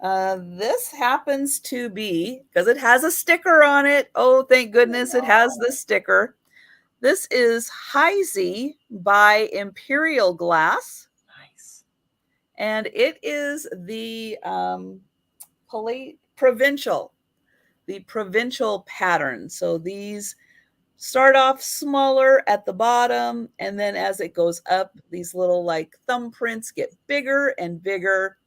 This happens to be, because it has a sticker on it. Oh, thank goodness it has the sticker. This is Heisey by Imperial Glass. Nice. And it is the provincial pattern. So these start off smaller at the bottom, and then as it goes up, these little like thumbprints get bigger and bigger.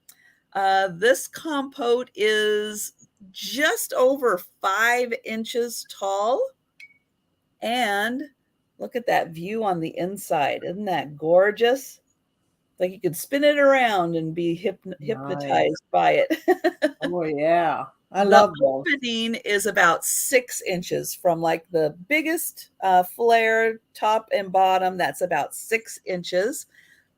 This compote is just over 5 inches tall. And look at that view on the inside. Isn't that gorgeous? Like you could spin it around and be Nice. hypnotized by it. Oh yeah, I The love those. opening is about 6 inches from like the biggest flare top and bottom. That's about 6 inches.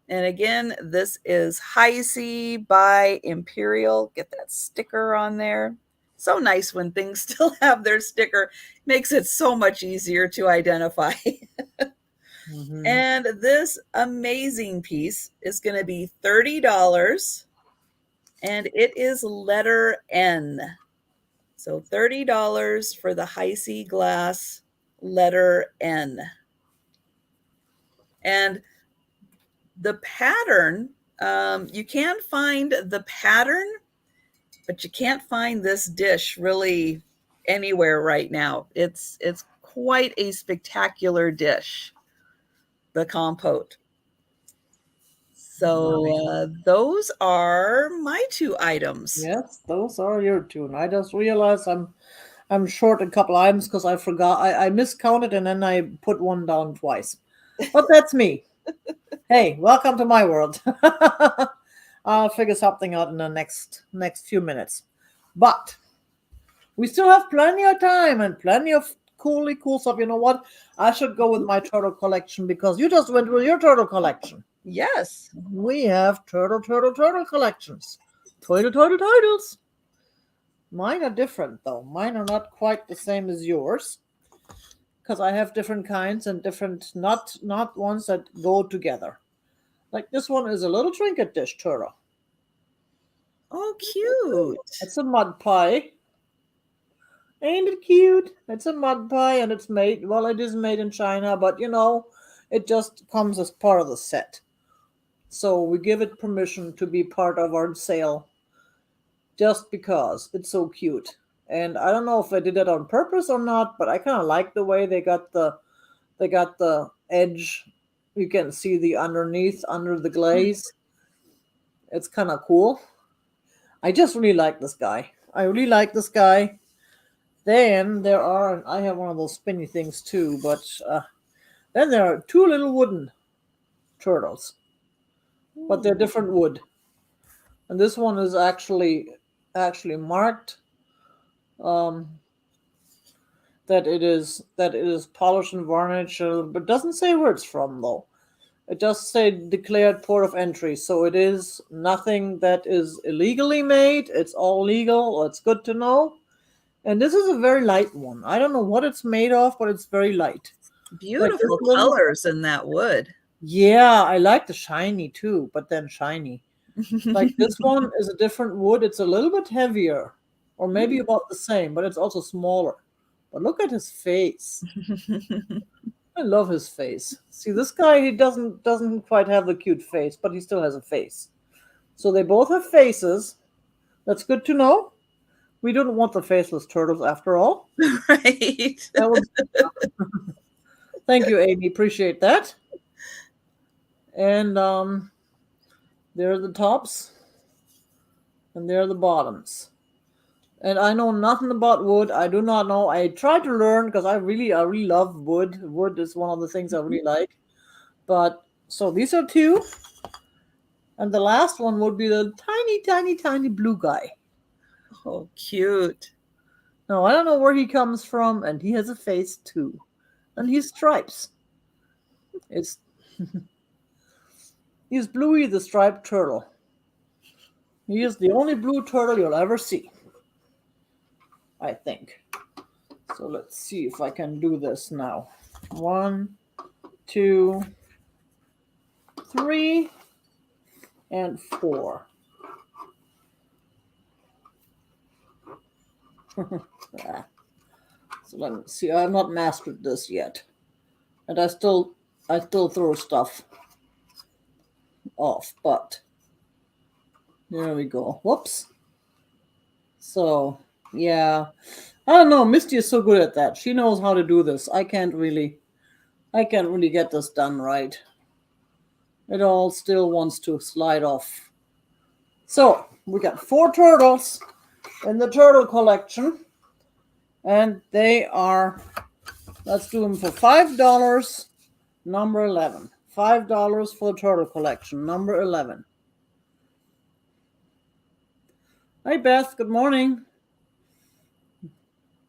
And again, this is High C by Imperial. Get that sticker on there. So nice when things still have their sticker. Makes it so much easier to identify. Mm-hmm. And this amazing piece is going to be $30. And it is letter N. So $30 for the High C glass letter N. And the pattern, you can find the pattern, but you can't find this dish really anywhere right now. It's quite a spectacular dish, the compote. So those are my 2 items. Yes, those are your two. And I just realized I'm short a couple items because I forgot I miscounted and then I put one down twice. But that's me. Hey, welcome to my world. I'll figure something out in the next few minutes. But we still have plenty of time and plenty of cool stuff. You know what? I should go with my turtle collection because you just went with your turtle collection. Yes. We have turtle collections. Turtles. Mine are different though. Mine are not quite the same as yours because I have different kinds and different not ones that go together. Like this one is a little trinket dish turtle. Oh, cute. It's a mud pie. Ain't it cute? It's a mud pie and it's made, well, it is made in China, but you know, it just comes as part of the set. So we give it permission to be part of our sale just because it's so cute. And I don't know if I did that on purpose or not, but I kind of like the way they got the edge. You can see the underneath under the glaze. It's kind of cool. I just really like this guy. I really like this guy. Then there are, I have one of those spinny things too, but then there are 2 little wooden turtles, but they're different wood. And this one is actually marked that it is polished and varnished, but doesn't say where it's from though. It does say declared port of entry, so it is nothing that is illegally made. It's all legal. It's good to know. And this is a very light one. I don't know what it's made of, but it's very light. Beautiful colors in that wood. Yeah, I like the shiny too, but then shiny. Like this one is a different wood. It's a little bit heavier, or maybe about the same, but it's also smaller. But look at his face. I love his face. See, this guy, he doesn't quite have the cute face, but he still has a face. So they both have faces. That's good to know. We don't want the faceless turtles after all. Right. Thank you, Amy. Appreciate that. And there are the tops, and there are the bottoms. And I know nothing about wood. I do not know. I try to learn because I really love wood. Wood is one of the things I really like. But so these are 2. And the last one would be the tiny blue guy. Oh, cute. Now, I don't know where he comes from, and he has a face too. And he's stripes. He's Bluey the striped turtle. He is the only blue turtle you'll ever see, I think. So let's see if I can do this now. 1, 2, 3, and 4. So let me see. I have not mastered this yet, and I still throw stuff off. But there we go. Whoops. So yeah, I don't know. Misty is so good at that. She knows how to do this. I can't really get this done right. It all still wants to slide off. So we got 4 turtles in the turtle collection, and they are. Let's do them for $5. Number 11. $5 for the turtle collection. Number 11. Hi Beth. Good morning.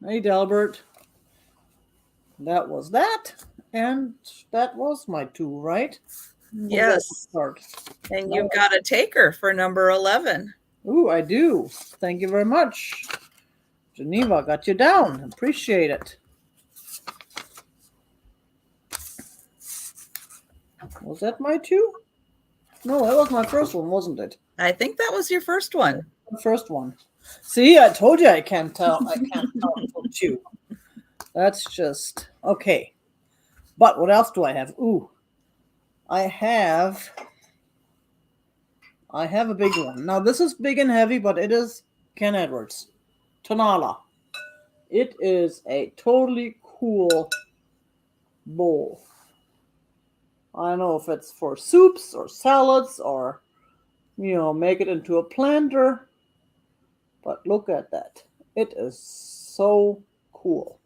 Hey Delbert. That was that, and that was my 2, right? Yes. And you've got a taker for number 11. Ooh, I do. Thank you very much. Geneva, got you down. Appreciate it. Was that my 2? No, that was my first one, wasn't it? I think that was your first one. The first one. See, I told you I can't tell. I can't tell until 2. That's just okay. But what else do I have? Ooh, I have a big one. Now this is big and heavy, but it is Ken Edwards. Tonala. It is a totally cool bowl. I don't know if it's for soups or salads or, make it into a planter. But look at that. It is so cool.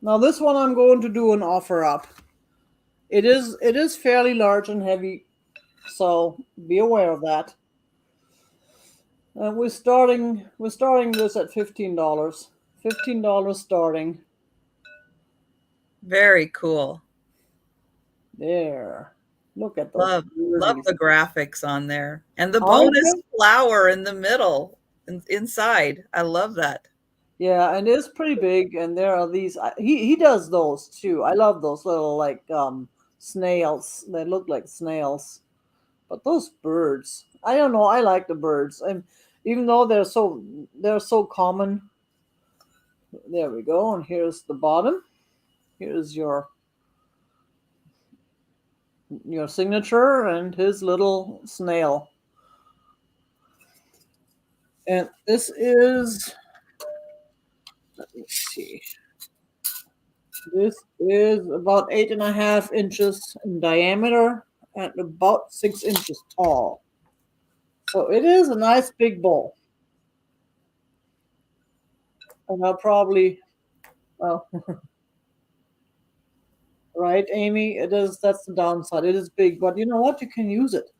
Now this one I'm going to do an offer up. It is fairly large and heavy, so be aware of that. And we're starting this at $15. $15 starting. Very cool. There. Look at those. Love the graphics on there. And the bonus flower in the middle, inside. I love that. Yeah, and it's pretty big, and there are these. He does those too. I love those little snails. They look like snails, but those birds. I don't know. I like the birds, and even though they're so common. There we go, and here's the bottom. Here's your signature and his little snail. And this is. Let me see. This is about 8.5 inches in diameter and about 6 inches tall. So it is a nice big bowl. And I'll probably, well, right, Amy? It is. That's the downside. It is big, but you know what? You can use it.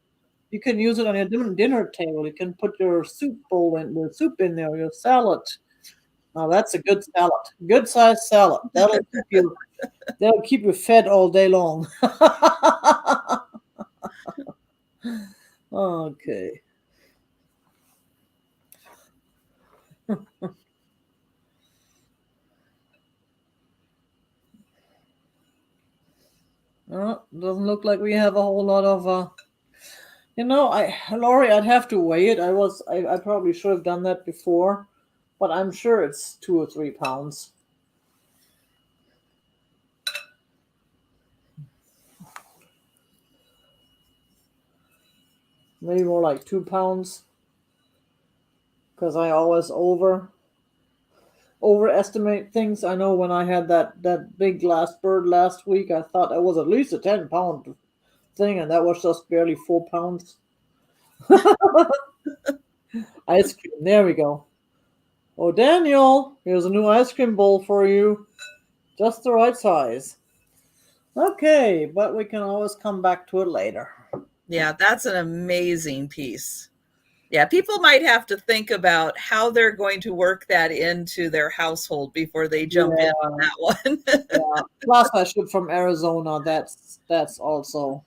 You can use it on your dinner table. You can put your soup in there, your salad. Now that's a good salad, good sized salad. That'll keep you fed all day long. Okay. Well, doesn't look like we have a whole lot of. Lori, I'd have to weigh it. I probably should have done that before, but I'm sure it's 2 or 3 pounds. Maybe more like 2 pounds, because I always overestimate things. I know when I had that big glass bird last week, I thought it was at least a 10-pound thing, and that was just barely 4 pounds. Ice cream. There we go. Oh, Daniel, here's a new ice cream bowl for you. Just the right size. Okay, but we can always come back to it later. Yeah, that's an amazing piece. Yeah, people might have to think about how they're going to work that into their household before they jump in on that one. Yeah. Plus, I ship from Arizona. That's also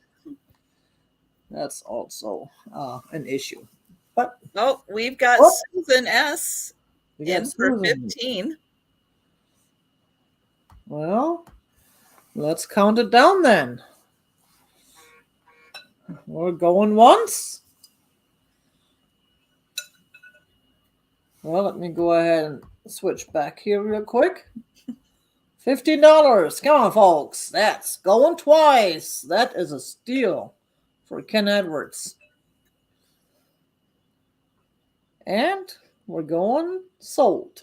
an issue. But we've got Susan S. in for 15. Well, let's count it down then. We're going once. Well, let me go ahead and switch back here real quick. $15. Come on, folks. That's going twice. That is a steal for Ken Edwards. And we're going sold.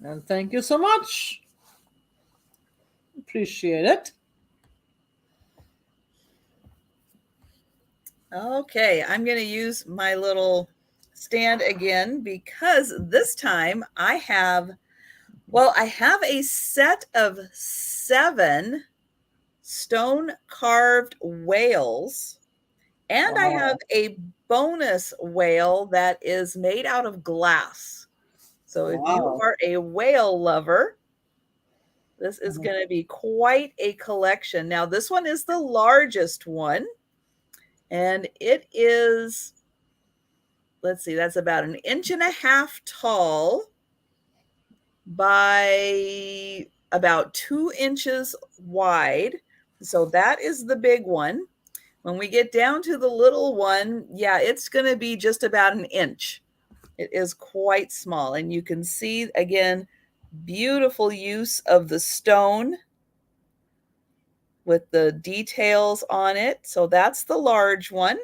And thank you so much. Appreciate it. Okay, I'm going to use my little stand again because this time I have a set of 7 stone carved whales, and I have a bonus whale that is made out of glass. So if you Wow. are a whale lover, this is going to be quite a collection. Now, this one is the largest one, and it is, let's see, that's about 1.5 inches tall by about 2 inches wide. So that is the big one. When we get down to the little one, yeah, it's going to be just about 1 inch. It is quite small. And you can see, again, beautiful use of the stone with the details on it. So that's the large one.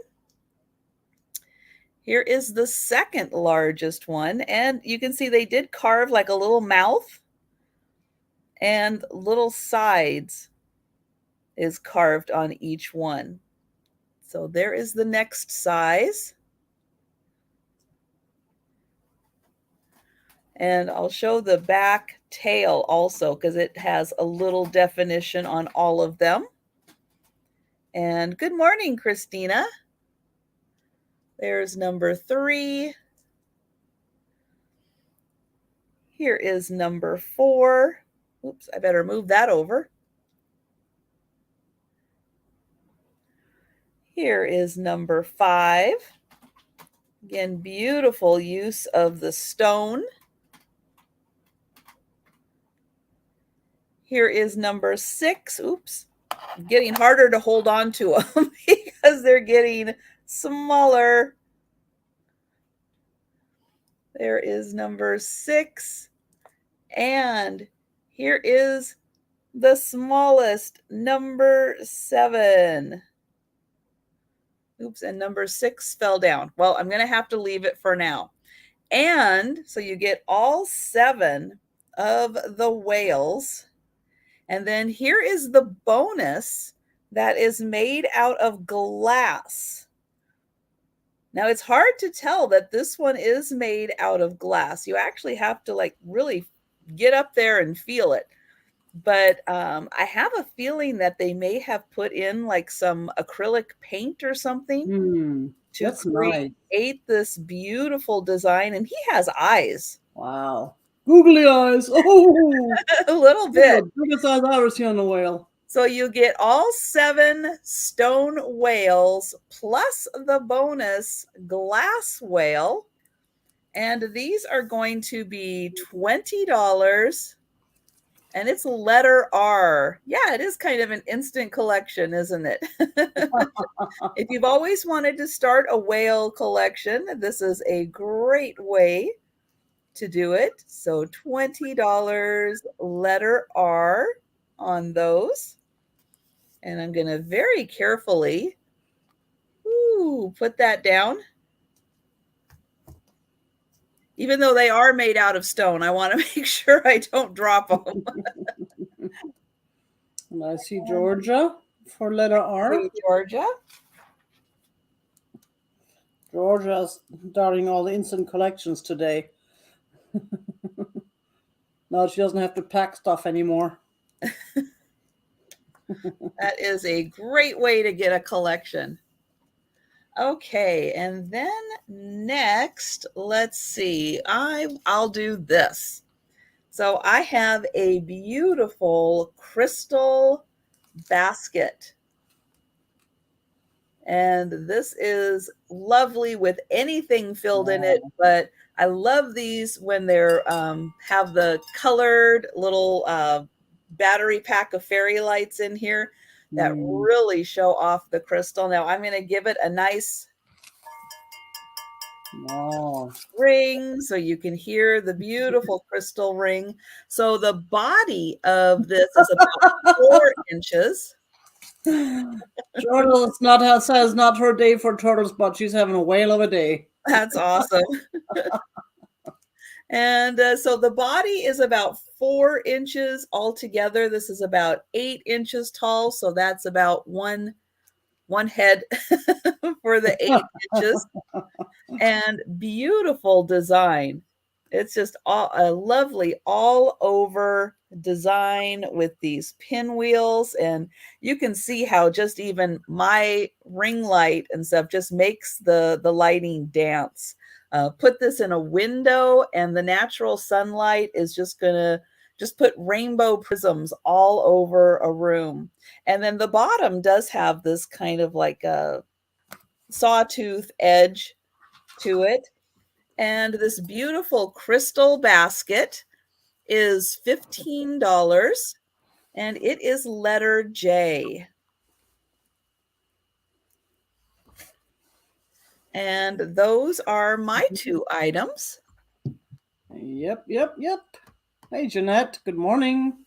Here is the second largest one. And you can see they did carve like a little mouth, and little sides is carved on each one. So there is the next size. And I'll show the back tail also because it has a little definition on all of them. And good morning, Christina. There's number 3. Here is number 4. Oops, I better move that over. Here is number 5. Again, beautiful use of the stone. Here is number 6. Oops, getting harder to hold on to them because they're getting smaller. There is number 6. And here is the smallest, number 7. Oops, and number 6 fell down. Well, I'm going to have to leave it for now. And so you get all 7 of the whales. And then here is the bonus that is made out of glass. Now, it's hard to tell that this one is made out of glass. You actually have to like really get up there and feel it. But I have a feeling that they may have put in like some acrylic paint or something to That's create nice. this beautiful design. And he has eyes. Wow. Googly eyes. Oh, A little bit. the biggest eyes I've ever seen on a whale. So you get all 7 stone whales plus the bonus glass whale. And these are going to be $20. And it's letter R. Yeah, it is kind of an instant collection, isn't it? If you've always wanted to start a whale collection, this is a great way to do it. So $20, letter R on those. And I'm going to very carefully put that down. Even though they are made out of stone, I want to make sure I don't drop them. And I see Georgia for letter R. Georgia. Georgia's starting all the instant collections today. Now she doesn't have to pack stuff anymore. That is a great way to get a collection. Okay, and then next, let's see. I'll do this. So I have a beautiful crystal basket. And this is lovely with anything filled in it, but I love these when they're have the colored little battery pack of fairy lights in here that really show off the crystal. Now I'm going to give it a nice ring so you can hear the beautiful crystal ring. So the body of this is about 4 inches. Turtle says not her day for turtles, but she's having a whale of a day. That's awesome. And so the body is about 4 inches altogether. This is about 8 inches tall. So that's about one head for the 8 inches. And beautiful design. It's just a lovely all over design with these pinwheels, and you can see how just even my ring light and stuff just makes the lighting dance. Put this in a window and the natural sunlight is just gonna just put rainbow prisms all over a room. And then the bottom does have this kind of like a sawtooth edge to it. And this beautiful crystal basket is $15 and it is letter J. And those are my 2 items. Yep. Hey, Jeanette, good morning.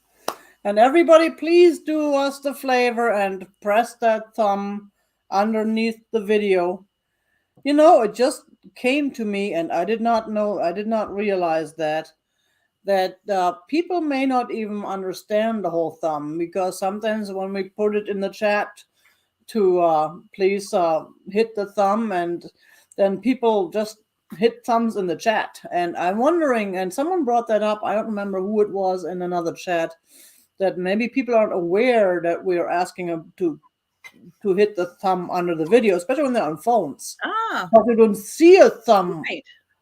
And everybody, please do us the favor and press that thumb underneath the video. You know, it just came to me, and I did not realize that people may not even understand the whole thumb, because sometimes when we put it in the chat to please hit the thumb, and then people just hit thumbs in the chat. And I'm wondering, and someone brought that up, I don't remember who it was in another chat, that maybe people aren't aware that we're asking them to hit the thumb under the video, especially when they're on phones. But you don't see a thumb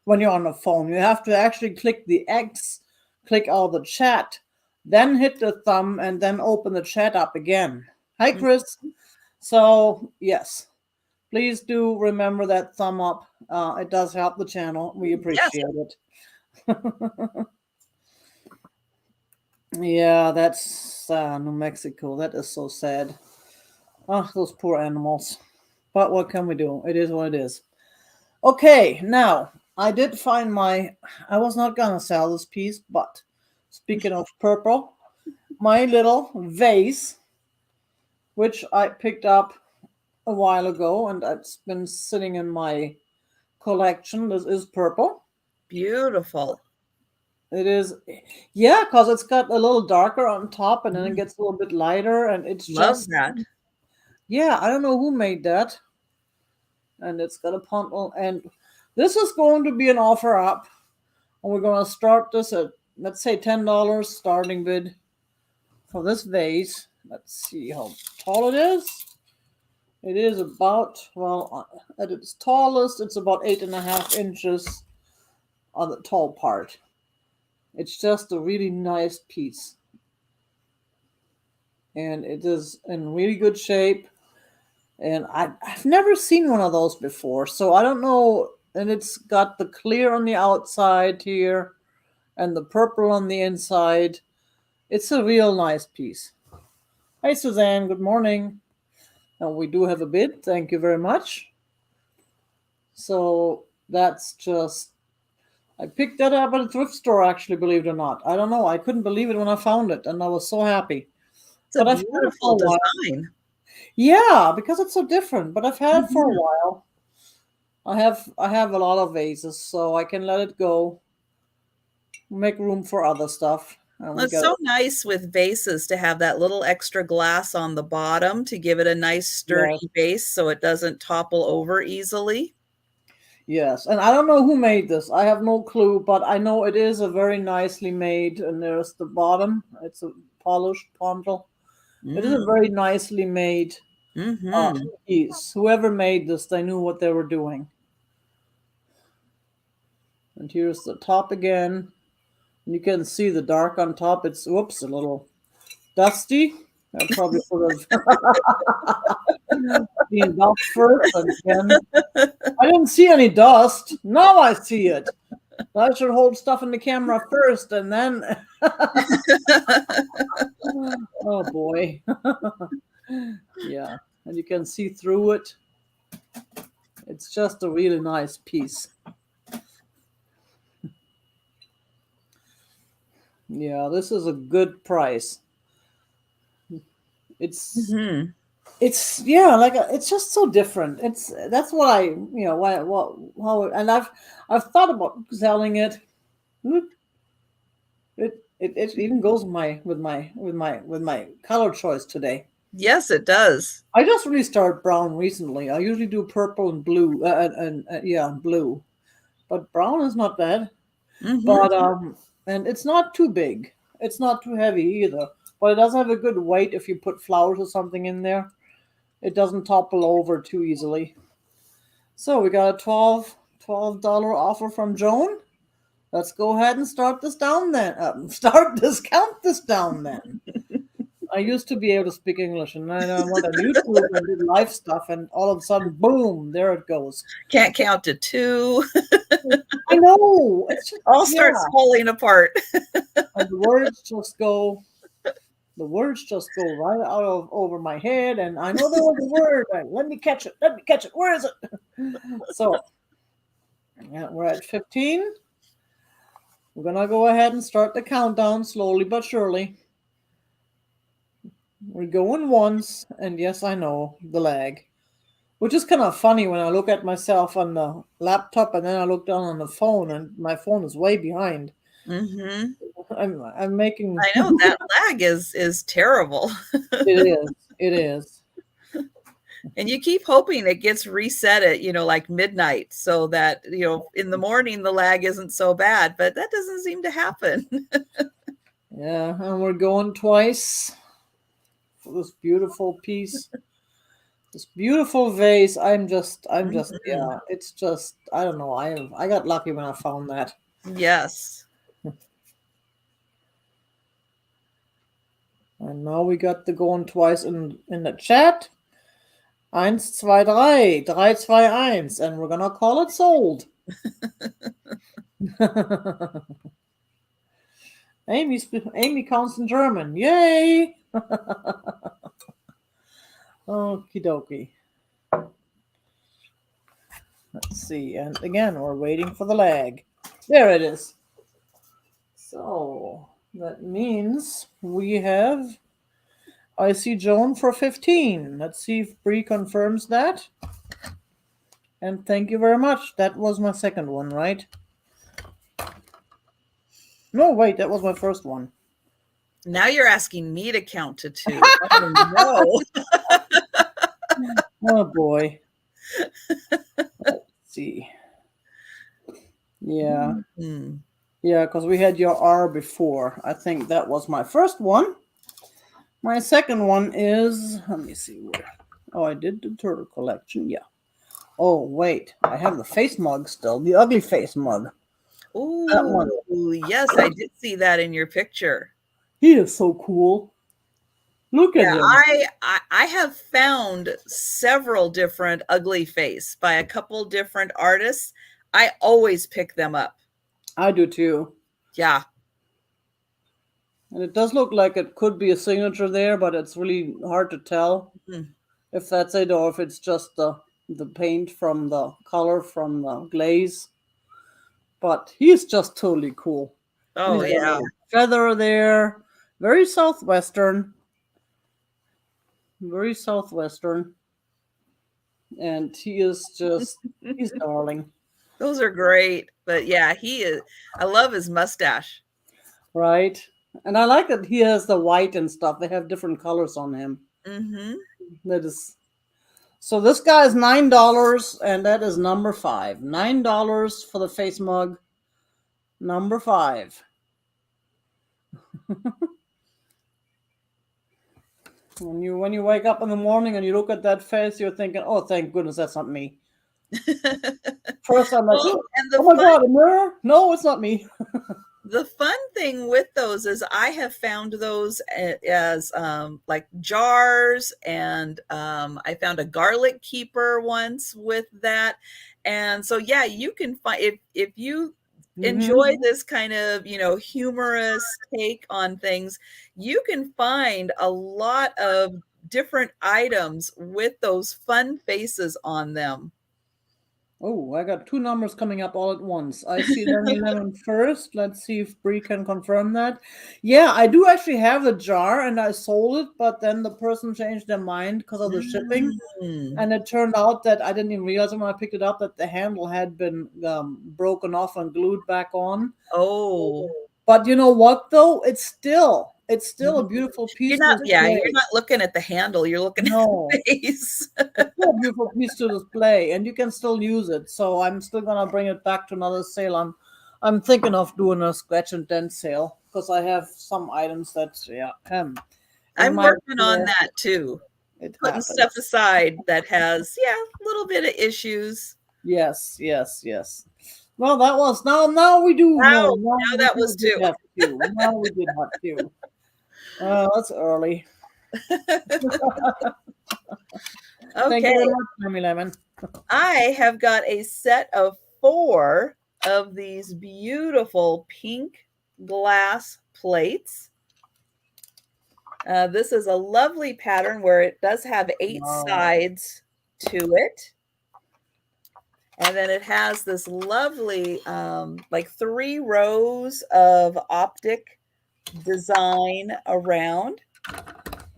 when you're on a phone. You have to actually click the X, click all the chat, then hit the thumb, and then open the chat up again. Hi, Chris. So, yes, please do remember that thumb up. It does help the channel. We appreciate it. Yeah, that's New Mexico. That is so sad. Oh, those poor animals. But what can we do? It is what it is. Okay, now, I did find I was not going to sell this piece, but speaking of purple, my little vase, which I picked up a while ago, and it's been sitting in my collection. This is purple. Beautiful. It is, yeah, because it's got a little darker on top, and then it gets a little bit lighter, and it's Love that. Yeah, I don't know who made that. And it's got a pummel, and this is going to be an offer up, and we're going to start this at, let's say, $10 starting bid for this vase. Let's see how tall it is. It is about, well, at its tallest, it's about 8.5 inches on the tall part. It's just a really nice piece. And it is in really good shape. And I've never seen one of those before, so I don't know. And it's got the clear on the outside here and the purple on the inside. It's a real nice piece. Hi, Suzanne. Good morning. And we do have a bid. Thank you very much. So that's just, I picked that up at a thrift store, actually, believe it or not. I don't know. I couldn't believe it when I found it, and I was so happy. It's a beautiful design. Yeah, because it's so different. But I've had it for a while. I have a lot of vases, so I can let it go. Make room for other stuff. Well, it's so nice with vases to have that little extra glass on the bottom to give it a nice sturdy base so it doesn't topple over easily. Yes, and I don't know who made this. I have no clue, but I know it is a very nicely made, and there's the bottom. It's a polished pontal. It is a very nicely made piece. Whoever made this, they knew what they were doing. And here's the top again. You can see the dark on top. It's, whoops, a little dusty. I probably should have been dust first. Again. I didn't see any dust. Now I see it. I should hold stuff in the camera first, and then. Oh boy. Yeah, and you can see through it. It's just a really nice piece. Yeah, this is a good price. It's yeah, like it's just so different. That's what I, how, and I've thought about selling it, Look, it even goes with my color choice today. Yes, it does. I just really started brown recently. I usually do purple and blue, yeah, blue. But brown is not bad. Hmm. But and it's not too big. It's not too heavy either. But it does have a good weight if you put flowers or something in there. It doesn't topple over too easily. So we got a $12 offer from Joan. Let's go ahead and start this down then. Count this down then. I used to be able to speak English, and then I went on YouTube and did live stuff, and all of a sudden, boom, there it goes. Can't count to two. I know. It's just, All yeah. starts falling apart. And the words just go right out of over my head, and I know there was a word. Let me catch it. Let me catch it. Where is it? So, yeah, we're at 15. We're gonna go ahead and start the countdown slowly but surely. We're going once, and yes, I know the lag, which is kind of funny when I look at myself on the laptop and then I look down on the phone, and my phone is way behind. Hmm. I'm making. I know that lag is terrible. It is. It is. And you keep hoping it gets reset at, like midnight so that, in the morning the lag isn't so bad, but that doesn't seem to happen. Yeah, and we're going twice for this beautiful piece. This beautiful vase. I'm just, Mhm. yeah, it's just, I don't know. I got lucky when I found that. Yes. And now we got the going twice in the chat. 1, 2, 3, 3, 2, 1, and we're gonna call it sold. Amy counts in German. Yay! Okie dokie. Let's see. And again, we're waiting for the lag. There it is. So that means we have. I see Joan for 15. Let's see if Bree confirms that. And thank you very much. That was my second one, right? No, wait, that was my first one. Now you're asking me to count to two. Oh no. Oh boy. Let's see. Yeah. Mhm. Yeah, because we had your R before. I think that was my first one. My second one is, let me see where. Oh, I did the turtle collection. Yeah. Oh, wait. I have the face mug still. The ugly face mug. That one. Oh, yes, I did see that in your picture. He is so cool. Look at Yeah, him. I have found several different ugly face by a couple different artists. I always pick them up. I do too. Yeah. And it does look like it could be a signature there, but it's really hard to tell Mm. if that's it or if it's just the paint from the color from the glaze. But he's just totally cool. And Oh he's got a yeah. little feather there. Very southwestern. Very southwestern. And he is just, he's darling. Those are great. But yeah, he is. I love his mustache. Right? And I like that he has the white and stuff. They have different colors on him. Hmm. That is. So this guy is $9, and that is number 5. $9 for the face mug. Number 5. When you wake up in the morning and you look at that face, you're thinking, "Oh, thank goodness that's not me." First, I'm like, Well, and "Oh my God, a mirror? No, it's not me." the fun thing with those is I have found those as like jars, and I found a garlic keeper once with that. And so yeah, you can find, if you enjoy this kind of, humorous take on things, you can find a lot of different items with those fun faces on them. Oh, I got two numbers coming up all at once. I see 11 first. Let's see if Bree can confirm that. Yeah, I do actually have a jar and I sold it, but then the person changed their mind because of the shipping. Mm. And it turned out that I didn't even realize when I picked it up that the handle had been broken off and glued back on. Oh. But you know what though? It's still a Mhm. beautiful You're piece to not, yeah, display. you're not looking at the handle, you're looking at No, the base. it's still a beautiful piece to display, and you can still use it. So I'm still gonna bring it back to another sale. I'm thinking of doing a scratch and dent sale because I have some items that in I'm my working on store that too. it Putting stuff happens. aside that has, yeah, a little bit of issues. Yes, yes, yes. Well, that was now we do Wow, know. Now now we that was did two. have two. Now we did have two. That's early. Thank you very Okay, much, Lemmy Lemon. I have got a set of 4 of these beautiful pink glass plates. This is a lovely pattern where it does have 8 Wow. sides to it. And then it has this lovely, like 3 rows of optic design around.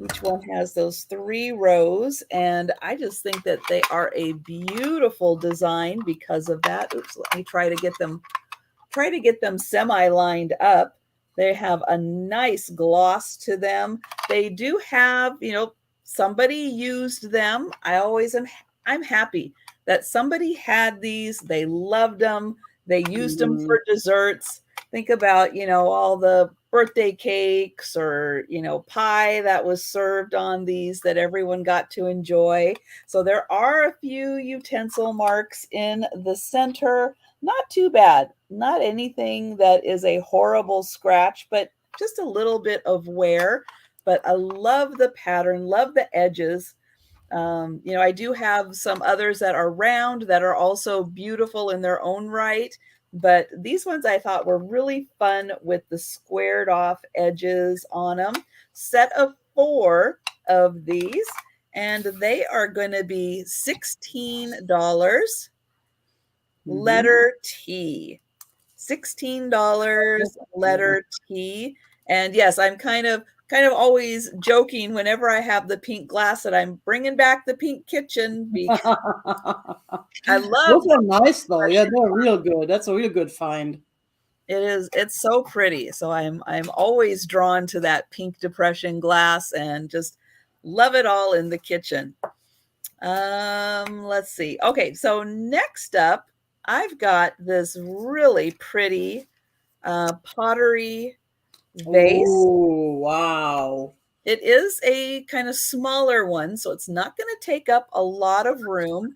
Each one has those 3 rows, and I just think that they are a beautiful design because of that. Oops, let me try to get them semi lined up. They have a nice gloss to them. They do have, somebody used them. I'm happy that somebody had these. They loved them. They used them Mhm. for desserts. Think about, all the birthday cakes or, pie that was served on these that everyone got to enjoy. So there are a few utensil marks in the center. Not too bad. Not anything that is a horrible scratch, but just a little bit of wear. But I love the pattern, love the edges. I do have some others that are round that are also beautiful in their own right. But these ones I thought were really fun with the squared off edges on them. Set of 4 of these, and they are going to be $16. Mhm. Letter T. $16 letter T. And yes, I'm kind of always joking whenever I have the pink glass that I'm bringing back the pink kitchen because I love Those are nice though. Yeah, they're real good. That's a real good find. it's so pretty. So I'm always drawn to that pink depression glass and just love it all in the kitchen. Let's see. Okay, so next up, I've got this really pretty pottery vase. Oh, wow. It is a kind of smaller one, so it's not going to take up a lot of room.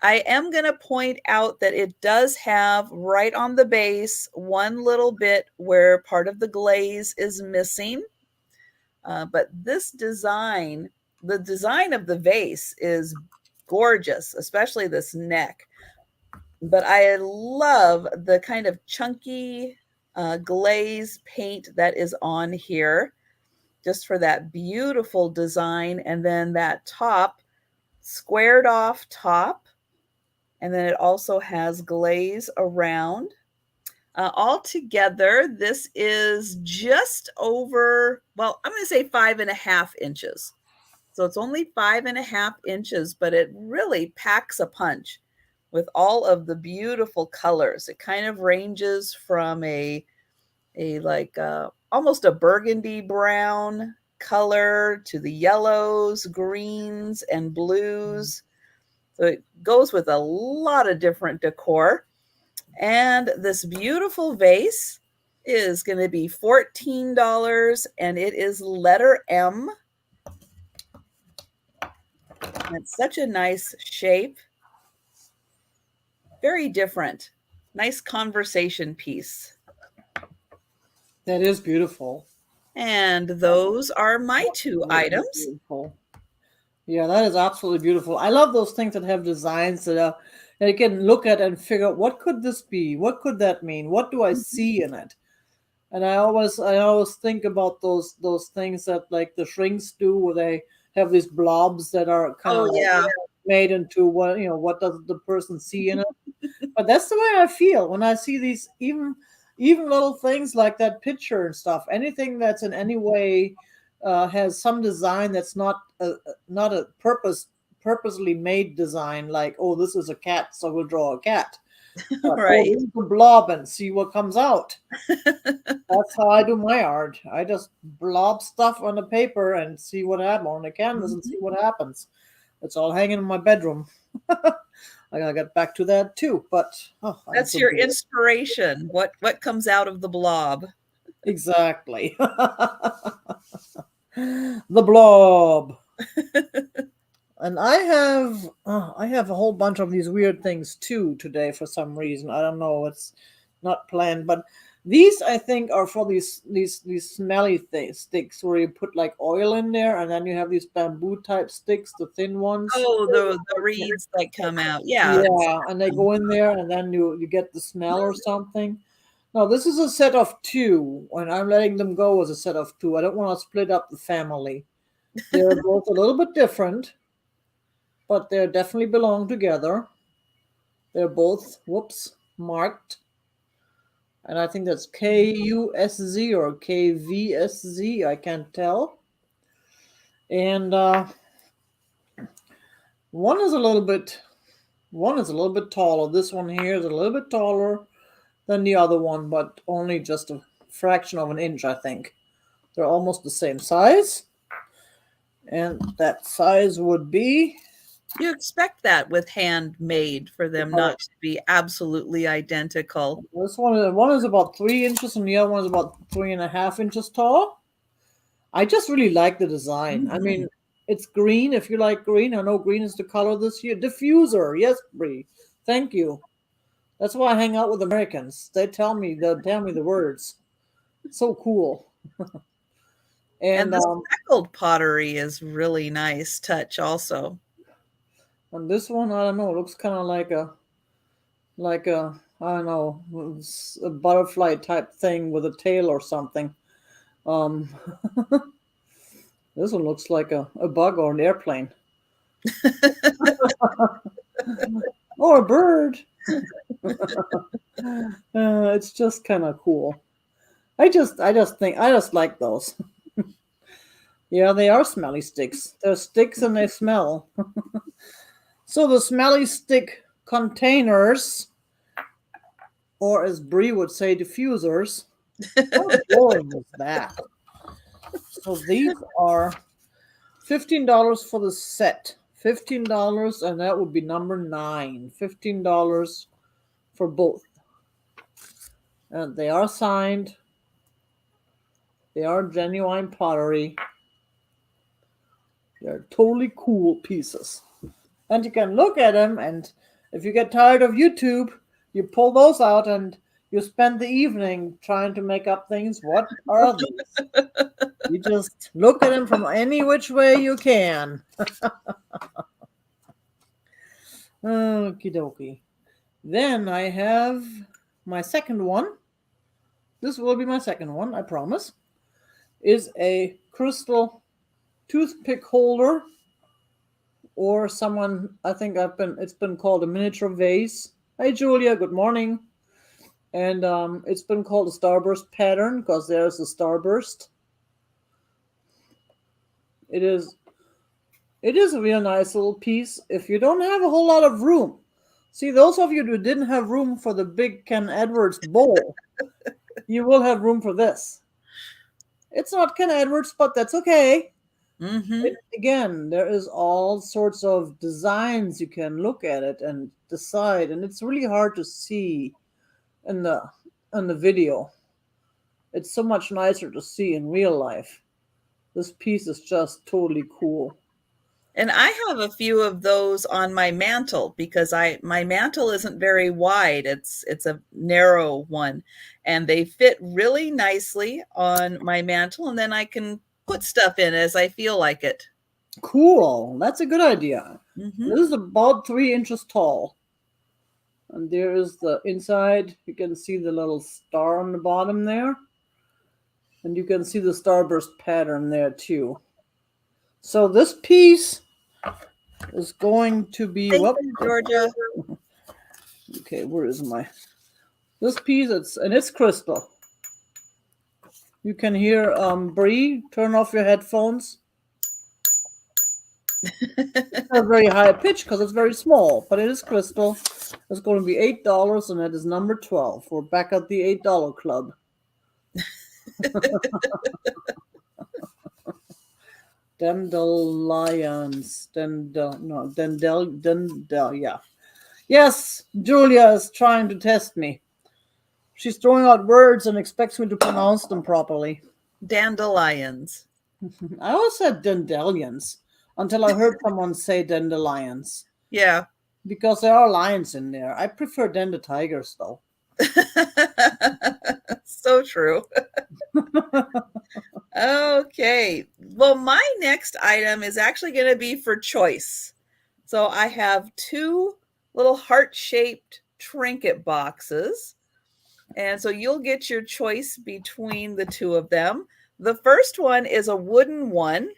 I am going to point out that it does have right on the base one little bit where part of the glaze is missing. But this design, the design of the vase is gorgeous, especially this neck. But I love the kind of chunky glaze paint that is on here just for that beautiful design. And then that top, squared off top. And then it also has glaze around. Altogether, this is just over, well, I'm going to say 5.5 inches. So it's only 5.5 inches, but it really packs a punch with all of the beautiful colors. It kind of ranges from a like almost a burgundy brown color to the yellows, greens, and blues. So it goes with a lot of different decor. And this beautiful vase is going to be $14, and it is letter M. And it's such a nice shape. Very different. Nice conversation piece. That is beautiful. And those are my 2 Absolutely items. beautiful. Yeah, that is absolutely beautiful. I love those things that have designs that you can look at and figure out what could this be? What could that mean? What do I see in it? And I always think about those things that like the shrinks do, where they have these blobs that are kind Oh, of like yeah. made into what does the person see in it? But that's the way I feel when I see these even little things like that picture and stuff. Anything that's in any way has some design that's not a purposely made design. Like, oh, this is a cat, so we'll draw a cat. But oh, Right. this is a blob and see what comes out. That's how I do my art. I just blob stuff on the paper and see what happens on the canvas and see what happens. It's all hanging in my bedroom. I gotta get back to that too, but oh, I'm That's so your bored. inspiration. What comes out of the blob? Exactly. The blob. And I have a whole bunch of these weird things too today for some reason. I don't know. It's not planned, but these I think are for these smelly sticks where you put like oil in there, and then you have these bamboo type sticks, the thin ones. Oh, the reeds that come out. Yeah. Yeah, and they go in there, and then you get the smell or something. No, this is a set of two, and I'm letting them go as a set of two. I don't want to split up the family. They're both a little bit different, but they definitely belong together. They're both, whoops, marked. And I think that's KUSZ or KVSZ. I can't tell. And one is a little bit taller. This one here is a little bit taller than the other one, but only just a fraction of an inch, I think. They're almost the same size. And that size would be, You expect that with handmade for them not to be absolutely identical. this one is about 3 inches and the other one is about 3.5 inches tall. I just really like the design. I mean, it's green if you like green. I know green is the color this year. Diffuser, yes, Bree. Thank you. That's why I hang out with Americans. They'll tell me the words. So cool. And And the speckled pottery is really nice touch also. and this one, I don't know, it looks kind of like a I don't know, a butterfly type thing with a tail or something. Um, this one looks like a bug or an airplane or a bird. It's just kind of cool. I just like those. Yeah, they are smelly sticks. They're sticks and they smell. So the smelly stick containers, or as Bree would say, diffusers. How boring is that? So these are $15 for the set. $15, and that would be number 9. $15 for both. And they are signed. They are genuine pottery. They're totally cool pieces. And you can look at them, and if you get tired of YouTube, you pull those out and you spend the evening trying to make up things. What are these? You just look at them from any which way you can. Okie dokie. Then I have my second one. This will be my second one, I promise. Is a crystal toothpick holder, or it's been called a miniature vase. Hi Julia, good morning. And it's been called a starburst pattern because there's a starburst. It is a real nice little piece if you don't have a whole lot of room. See, those of you who didn't have room for the big Ken Edwards bowl, you will have room for this. It's not Ken Edwards, but that's okay. Again, there is all sorts of designs. You can look at it and decide, and it's really hard to see in the video. It's so much nicer to see in real life. This piece is just totally cool. And I have a few of those on my mantle because my mantle isn't very wide. It's a narrow one, and they fit really nicely on my mantle, and then I can put stuff in as I feel like it. Cool. That's a good idea. This is about 3 inches tall. And there is the inside. You can see the little star on the bottom there. And you can see the starburst pattern there too. So this piece is going to be... Thank you, Georgia. Okay, where is my this piece? It's crystal. You can hear Bree. Turn off your headphones. It's not very high pitch because it's very small, but it is crystal. It's going to be $8, and that is number 12. We're back at the $8 club. Dandelions. Yeah. Yes, Julia is trying to test me. She's throwing out words and expects me to pronounce them properly. Dandelions. I always said dandelions until I heard someone say dandelions. Yeah. Because there are lions in there. I prefer tigers, though. So true. Okay. Well, my next item is actually going to be for choice. So I have two little heart-shaped trinket boxes. And so you'll get your choice between the two of them. The first one is a wooden one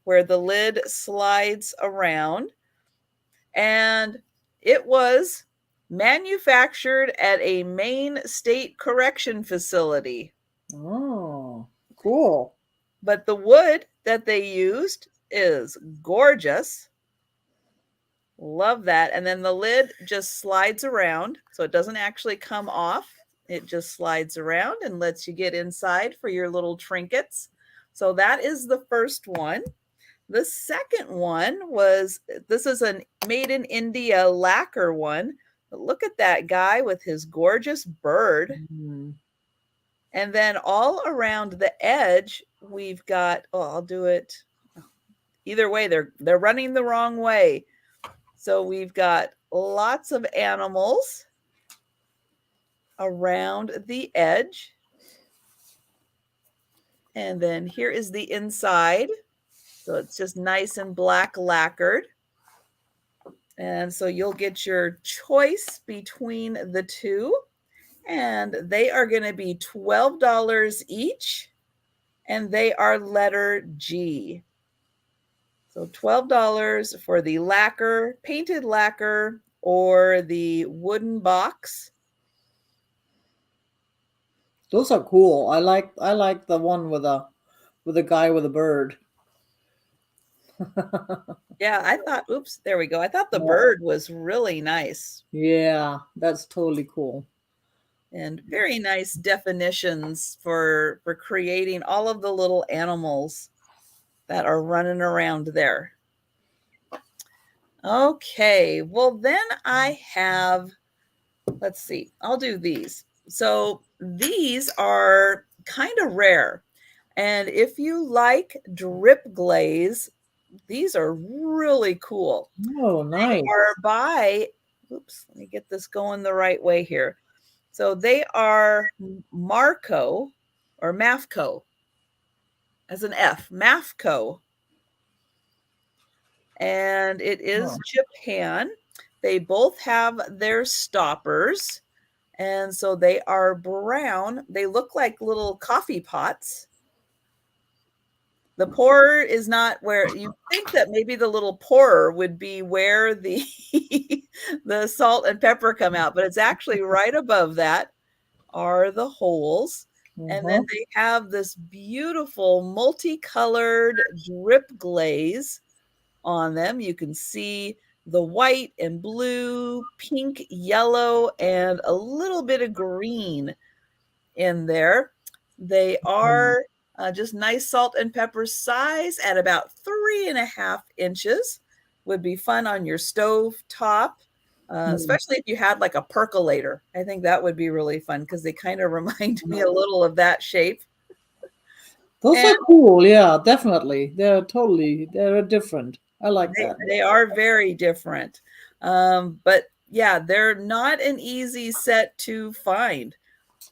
where the lid slides around. And it was manufactured at a Maine state correction facility. Oh, cool. But the wood that they used is gorgeous. Love that. And then the lid just slides around, so it doesn't actually come off. It just slides around and lets you get inside for your little trinkets. So that is the first one. The second one this is a made in India lacquer one. But look at that guy with his gorgeous bird. Mm-hmm. And then all around the edge, we've got, I'll do it. Either way, they're running the wrong way. So we've got lots of animals around the edge. And then here is the inside. So it's just nice and black lacquered. And so you'll get your choice between the two. And they are going to be $12 each. And they are letter G. So $12 for the lacquer, painted lacquer, or the wooden box. Those are cool. I like the one with a guy with a bird. Yeah, I thought, oops, there we go. I thought the bird was really nice. Yeah, that's totally cool. And very nice definitions for creating all of the little animals that are running around there. Okay, well then I have, let's see, I'll do these. So these are kind of rare. And if you like drip glaze, these are really cool. Oh, nice. They are by, oops, let me get this going the right way here. So they are Marco or Mafco as an F, Mafco. And it is Japan. They both have their stoppers. And so they are brown. They look like little coffee pots. The pourer is not where you think that maybe the little pourer would be where the the salt and pepper come out, but it's actually right above that are the holes. And then they have this beautiful multicolored drip glaze on them. You can see the white and blue, pink, yellow, and a little bit of green in there. They are just nice salt and pepper size at about 3.5 inches. Would be fun on your stove top, especially if you had like a percolator. I think that would be really fun because they kind of remind me a little of that shape. Those are cool. Yeah, definitely. They're different. I like that. They are very different. But yeah, they're not an easy set to find.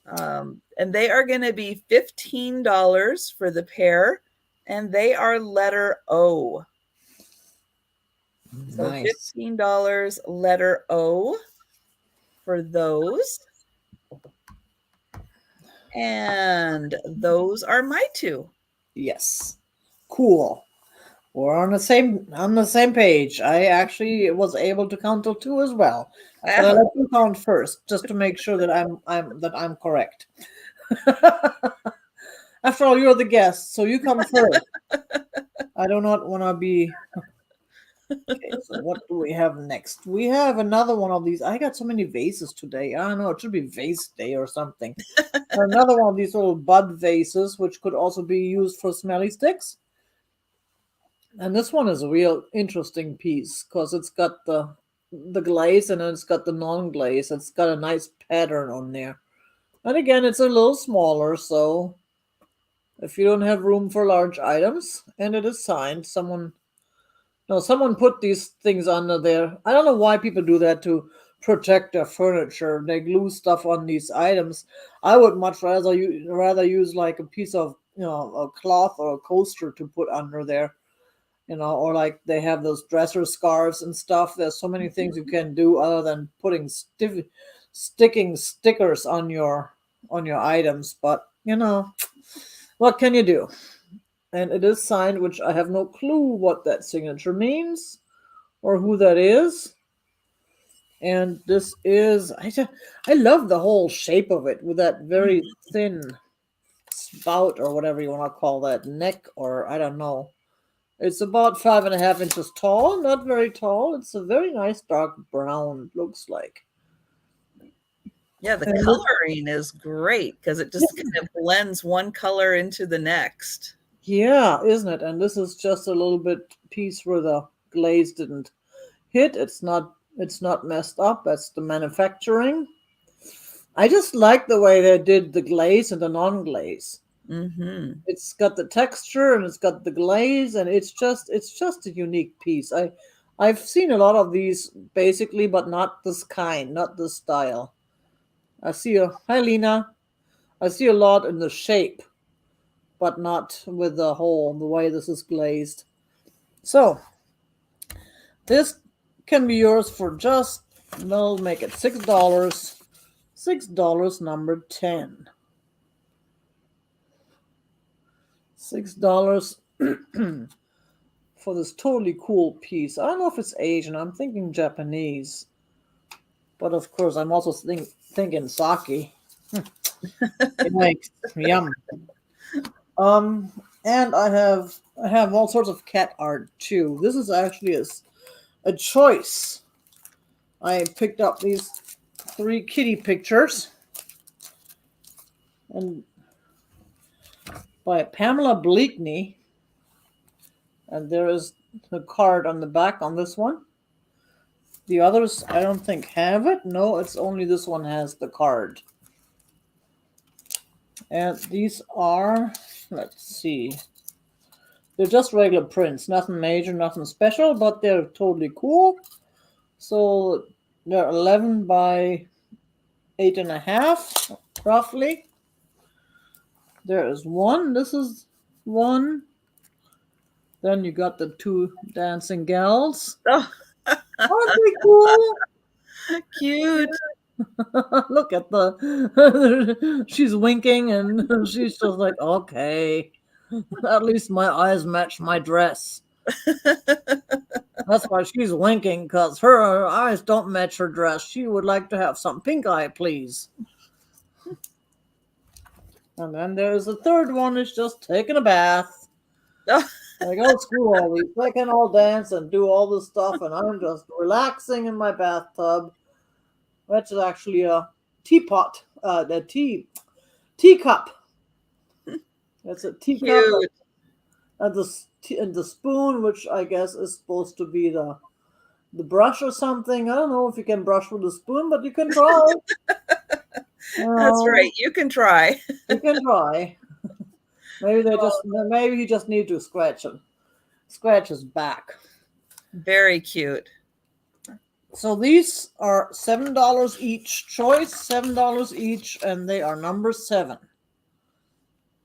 And they are going to be $15 for the pair, and they are letter O. So nice. $15 letter O for those. And those are my two. Yes. Cool. We're on the same page. I actually was able to count till 2 as well, but I Ah, let you count first just to make sure that I'm correct. After all, you're the guest, so you come first. I do not want to be. Okay, so what do we have next? We have another one of these. I got so many vases today. I don't know. It should be vase day or something. Another one of these little bud vases, which could also be used for smelly sticks. And this one is a real interesting piece because it's got the glaze and then it's got the non-glaze. It's got a nice pattern on there. And again, it's a little smaller, so if you don't have room for large items, and it is signed, someone put these things under there. I don't know why people do that to protect their furniture. They glue stuff on these items. I would much rather use like a piece of a cloth or a coaster to put under there. Or like they have those dresser scarves and stuff. There's so many things you can do other than putting sticking stickers on your items. But what can you do? And it is signed, which I have no clue what that signature means or who that is. And this is I love the whole shape of it with that very thin spout or whatever you want to call that, neck, or I don't know. It's about 5.5 inches tall, not very tall. It's a very nice dark brown, looks like. yeah, the And coloring is great because it just kind of blends one color into the next. yeah, isn't it? And this is just a little bit piece where the glaze didn't hit. It's not messed up. That's the manufacturing. I just like the way they did the glaze and the non-glaze. Mm-hmm. It's got the texture and it's got the glaze and it's just a unique piece. I've seen a lot of these basically, but not this kind, not this style. Hi Lena. I see a lot in the shape, but not with the way this is glazed. So this can be yours for just, they'll make it $6. $6 number 10. $6 for this totally cool piece. I don't know if it's Asian. I'm thinking Japanese. But of course, I'm also thinking sake. It makes yum. And I have all sorts of cat art too. This is actually a choice. I picked up these 3 kitty pictures and by Pamela Bleakney, and there is the card on the back on this one. The others, I don't think have it. No, it's only this one has the card. And these are, let's see, they're just regular prints, nothing major, nothing special, but they're totally cool. So they're 11 by 8.5, roughly. There is one. This is one. Then you got the 2 dancing gals. Oh, Aren't they cool? cute. Look at she's winking and she's just like, okay, at least my eyes match my dress. That's why she's winking, because her eyes don't match her dress. She would like to have some pink eye, please. And then there's the third one, is just taking a bath. Oh, Like, oh, screw all these. They can all dance and do all this stuff, and I'm just relaxing in my bathtub. Which is actually a teapot, the teacup. That's a teacup, cute. and the spoon, which I guess is supposed to be the brush or something. I don't know if you can brush with a spoon, but you can try. That's right. You can try. You can try. Maybe he just need to scratch his back. Very cute. So these are $7 each choice, $7 each, and they are number 7.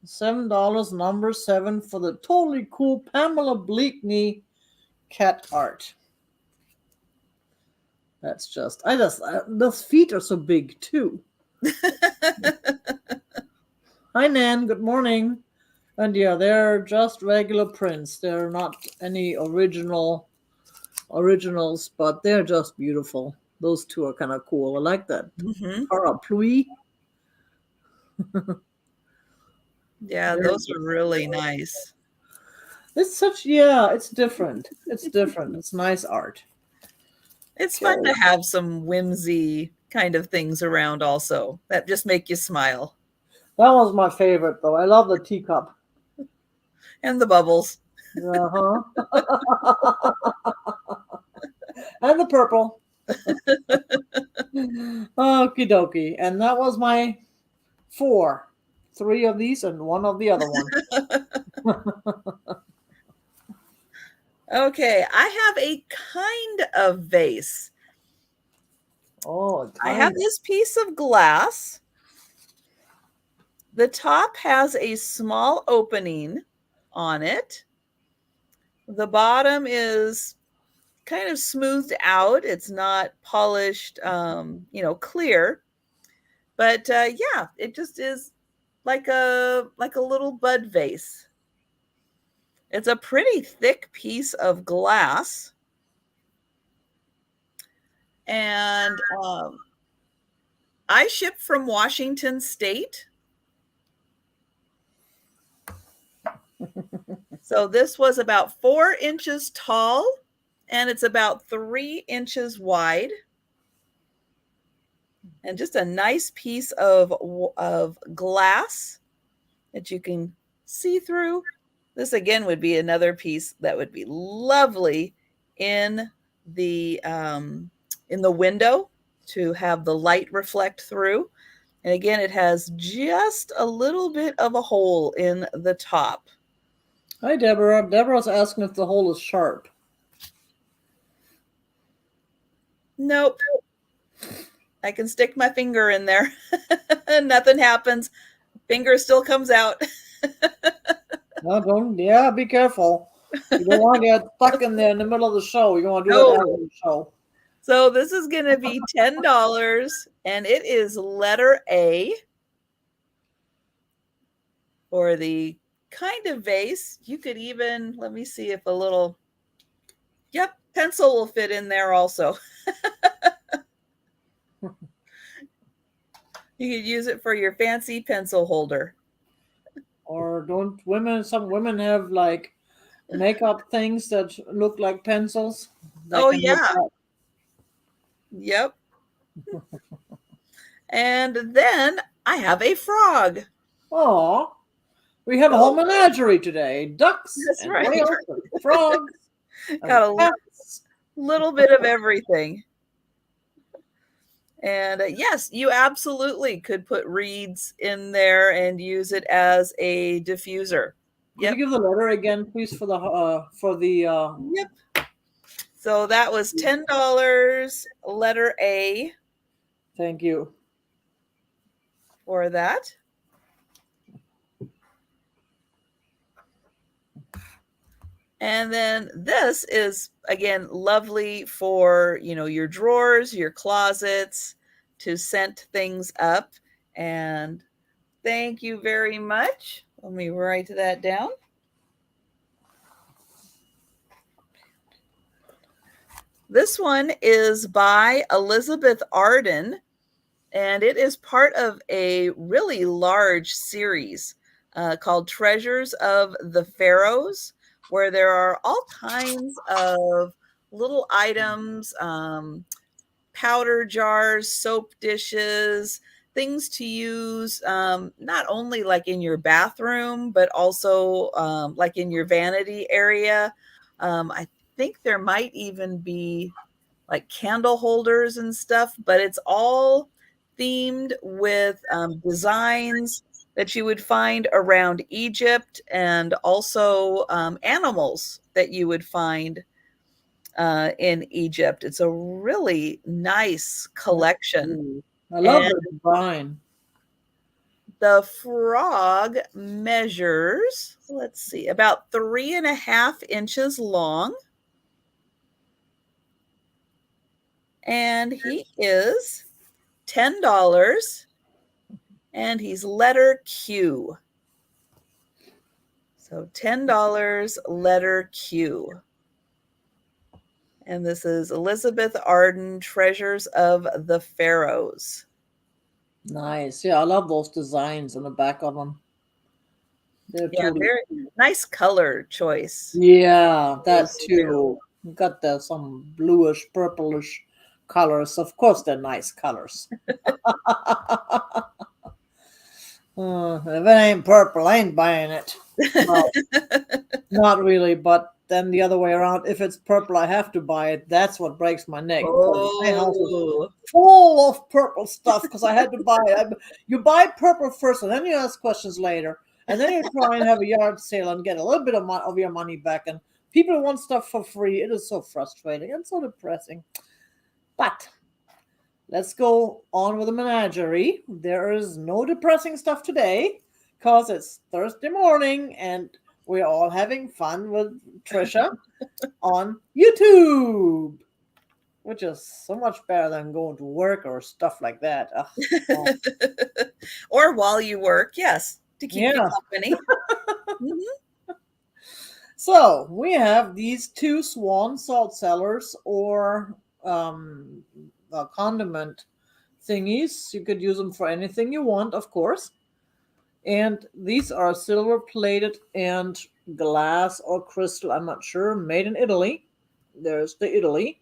$7, number 7 for the totally cool Pamela Bleakney cat art. That's just, those feet are so big too. Hi, Nan. Good morning. And yeah, they're just regular prints. They're not any originals, but they're just beautiful. Those two are kind of cool. I like that Mm-hmm. parapluie. Yeah, Very those are good. really nice. It's such, yeah, it's different. It's different. It's nice art. It's fun Okay. to have some whimsy kind of things around also that just make you smile. That was my favorite though. I love the teacup. And the bubbles. Uh-huh. And the purple. Okie dokie. And that was my four. Three of these and one of the other one. Okay, I have a kind of vase. Oh, I have kind of. this piece of glass. The top has a small opening on it. The bottom is kind of smoothed out. It's not polished, clear. But yeah, it just is like a little bud vase. It's a pretty thick piece of glass, and I ship from Washington State. So this was about 4 inches tall, and it's about 3 inches wide, and just a nice piece of glass that you can see through. This again would be another piece that would be lovely in the um, in the window to have the light reflect through. And again, it has just a little bit of a hole in the top. Hi, Deborah. Deborah's asking if the hole is sharp. Nope, I can stick my finger in there. Nothing happens. Finger still comes out. No, don't. Yeah, be careful. You don't want to get stuck in there in the middle of the show. You want to do that after No. the show. So this is going to be $10, and it is letter A for the kind of vase. You could even, let me see if a little, yep, pencil will fit in there also. You could use it for your fancy pencil holder. Or don't women? Some women have like makeup things that look like pencils. They Oh, can look yeah. like. Yep. And then I have a frog. Oh, we have a whole So menagerie today: ducks that's and right. whales and frogs and Got a cats. little bit of everything. And yes, you absolutely could put reeds in there and use it as a diffuser. Could you Yep. give the letter again, please, for the. Yep. So that was $10, letter A Thank you. for that. And then this is again lovely for, your drawers, your closets to scent things up. And thank you very much. Let me write that down. This one is by Elizabeth Arden, and it is part of a really large series called Treasures of the Pharaohs, where there are all kinds of little items, powder jars, soap dishes, things to use not only like in your bathroom, but also like in your vanity area. I think there might even be like candle holders and stuff, but it's all themed with designs that you would find around Egypt, and also animals that you would find in Egypt. It's a really nice collection. Ooh, I love And the design. the frog measures, let's see, about 3.5 inches long. And he is $10, and he's letter Q. So $10, letter Q. And this is Elizabeth Arden, Treasures of the Pharaohs. Nice. Yeah, I love those designs on the back of them. They're Yeah, totally very nice color choice. Yeah, that Those two. too. Got some bluish, purplish colors. Of course, they're nice colors. If it ain't purple, I ain't buying it. Well, not really, but then the other way around, if it's purple, I have to buy it. That's what breaks my neck because my house is Oh, full of purple stuff because I had to buy it. You buy purple first, and then you ask questions later, and then you try and have a yard sale and get a little bit of your money back. And people want stuff for free. It is so frustrating and so depressing. But let's go on with the menagerie. There is no depressing stuff today because it's Thursday morning and we're all having fun with Trisha on YouTube, which is so much better than going to work or stuff like that. Ugh. or while you work, yes, to keep you Yeah. company. Mhm. So we have these two Swan salt cellars or condiment thingies. You could use them for anything you want, of course. And these are silver plated and glass or crystal, I'm not sure, made in Italy. There's the Italy.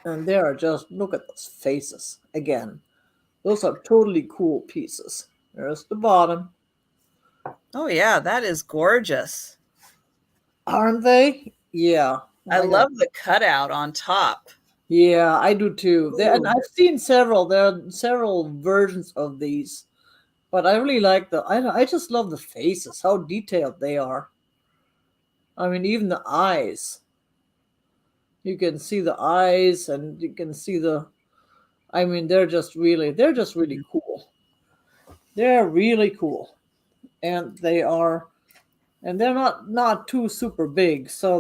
And they are just, look at those faces again. Those are totally cool pieces. There's the bottom. Oh, yeah, that is gorgeous. Aren't they? Yeah. I love the cutout on top. Yeah, I do too. And Ooh. I've seen several. There are several versions of these, but I really like I just love the faces, how detailed they are. I mean, even the eyes. You can see the eyes, and you can see the. I mean, they're just really cool. They're really cool, and they're not too super big, so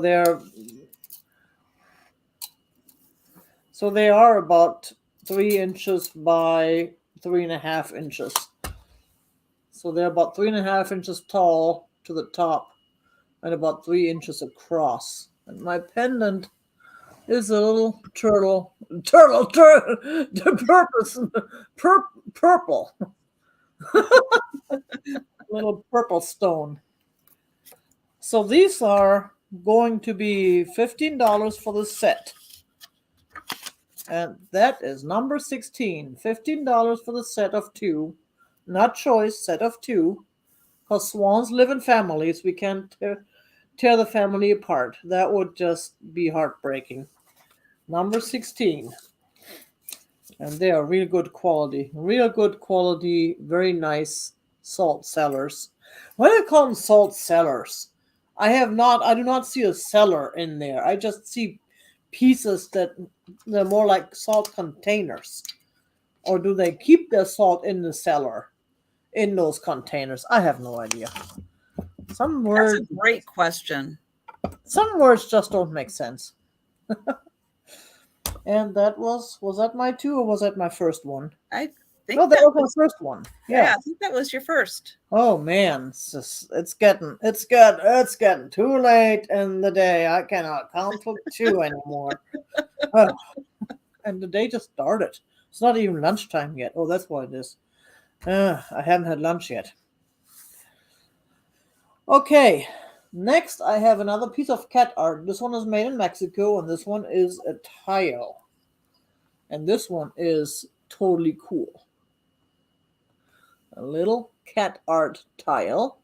they are about 3 inches by 3.5 inches. So they're about 3.5 inches tall to the top and about 3 inches across. And my pendant is a little purple little purple stone. So these are going to be $15 for the set. And that is number 16. $15 for the set of two. Not choice, set of two. Because swans live in families. We can't tear the family apart. That would just be heartbreaking. Number 16. And they are real good quality. Real good quality, very nice salt cellars. Why do I call them salt cellars? I do not see a cellar in there. I just see pieces that they're more like salt containers. Or do they keep their salt in the cellar, in those containers? I have no idea. That's a great question. Some words just don't make sense. And that was that my two or was that my first one? I think No, that was my first one. Yeah, I think that was your first. Oh man, it's getting too late in the day. I cannot count to two anymore. Oh, and the day just started. It's not even lunchtime yet. Oh, that's why it is. I haven't had lunch yet. Okay, next I have another piece of cat art. This one is made in Mexico, and this one is a tile. And this one is totally cool. A little cat art tile,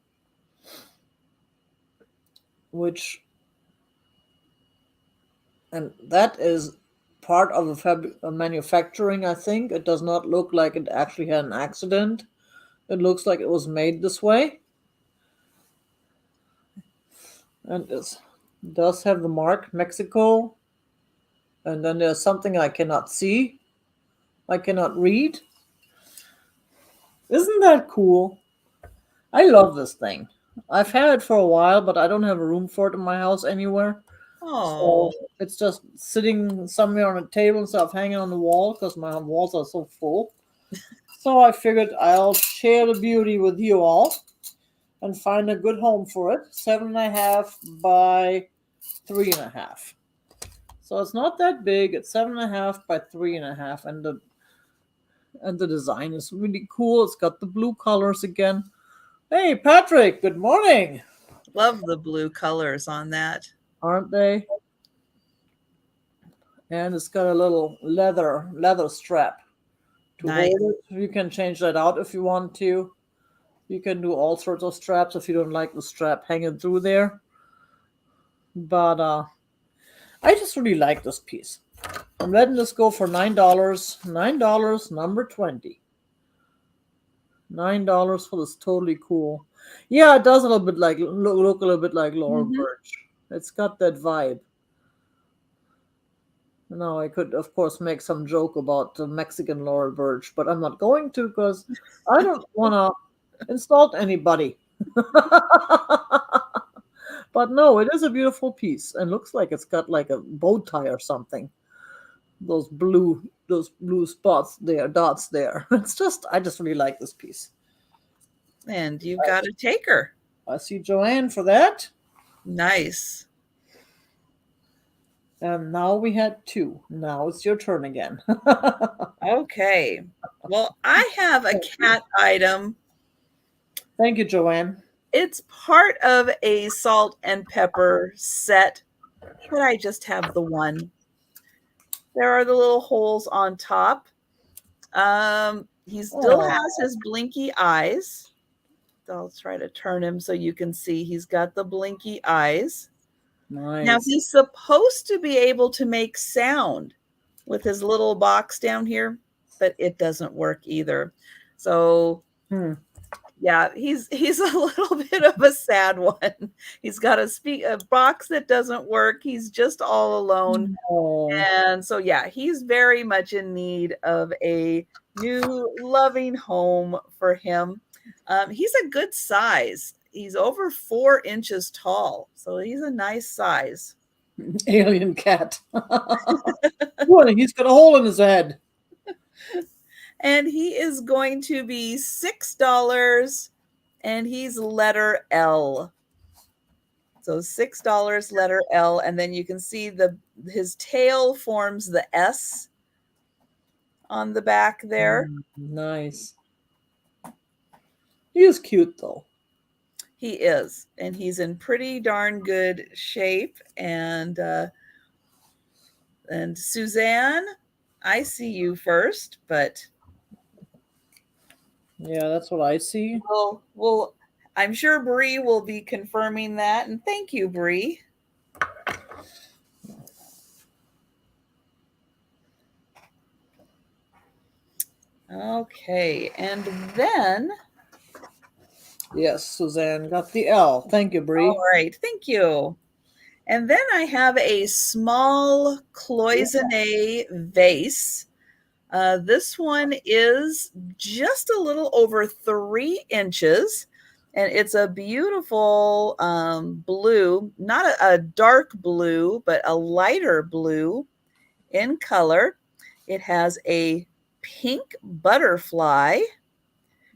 and that is part of a manufacturing, I think. It does not look like it actually had an accident. It looks like it was made this way. And it does have the mark Mexico. And then there's something I cannot see. I cannot read. Isn't that cool? I love this thing. I've had it for a while, but I don't have a room for it in my house anywhere. Oh, So it's just sitting somewhere on a table instead of hanging on the wall because my walls are so full. So I figured I'll share the beauty with you all. and find a good home for it. 7.5 by 3.5. So it's not that big. It's 7.5 by 3.5, and the design is really cool. It's got the blue colors again. Hey, Patrick. Good morning. Love the blue colors on that. Aren't they? And it's got a little leather strap to Nice. hold it. You can change that out if you want to. You can do all sorts of straps if you don't like the strap hanging through there. But I just really like this piece. I'm letting this go for $9. $9, number 20. $9 for this totally cool. Yeah, it does a little bit like look a little bit like Laurel Mhm. Birch. It's got that vibe. Now I could, of course, make some joke about the Mexican Laurel Birch, but I'm not going to because I don't want to insult anybody. But no, it is a beautiful piece and looks like it's got like a bow tie or something. Those blue spots there, dots there. I just really like this piece. And you've got a taker. I see Joanne for that. Nice. And now we had two. Now it's your turn again. Okay. Well, I have a cat item. Thank you, Joanne. It's part of a salt and pepper set, but I just have the one. There are the little holes on top. He still Oh, has his blinky eyes. I'll try to turn him so you can see he's got the blinky eyes. Now nice. he's supposed to be able to make sound with his little box down here, but it doesn't work either. So Hmm. yeah, he's a little bit of a sad one. He's got a box that doesn't work. He's just all alone. Oh, And so yeah, he's very much in need of a new loving home for him. He's a good size. He's over 4 inches tall, so he's a nice size. alien cat. What? He's got a hole in his head. And he is going to be $6, and he's letter L. So $6, letter L, and then you can see his tail forms the S on the back there. Nice. He is cute though. He is, and he's in pretty darn good shape. And Suzanne, I see you first, but Yeah, that's what I see. we'll I'm sure Bree will be confirming that. And thank you, Bree. Okay, and then Yes, Suzanne got the L. Thank you, Bree. all right, thank you. And then I have a small cloisonne vase. This one is just a little over 3 inches, and it's a beautiful blue, not a dark blue, but a lighter blue in color. It has a pink butterfly,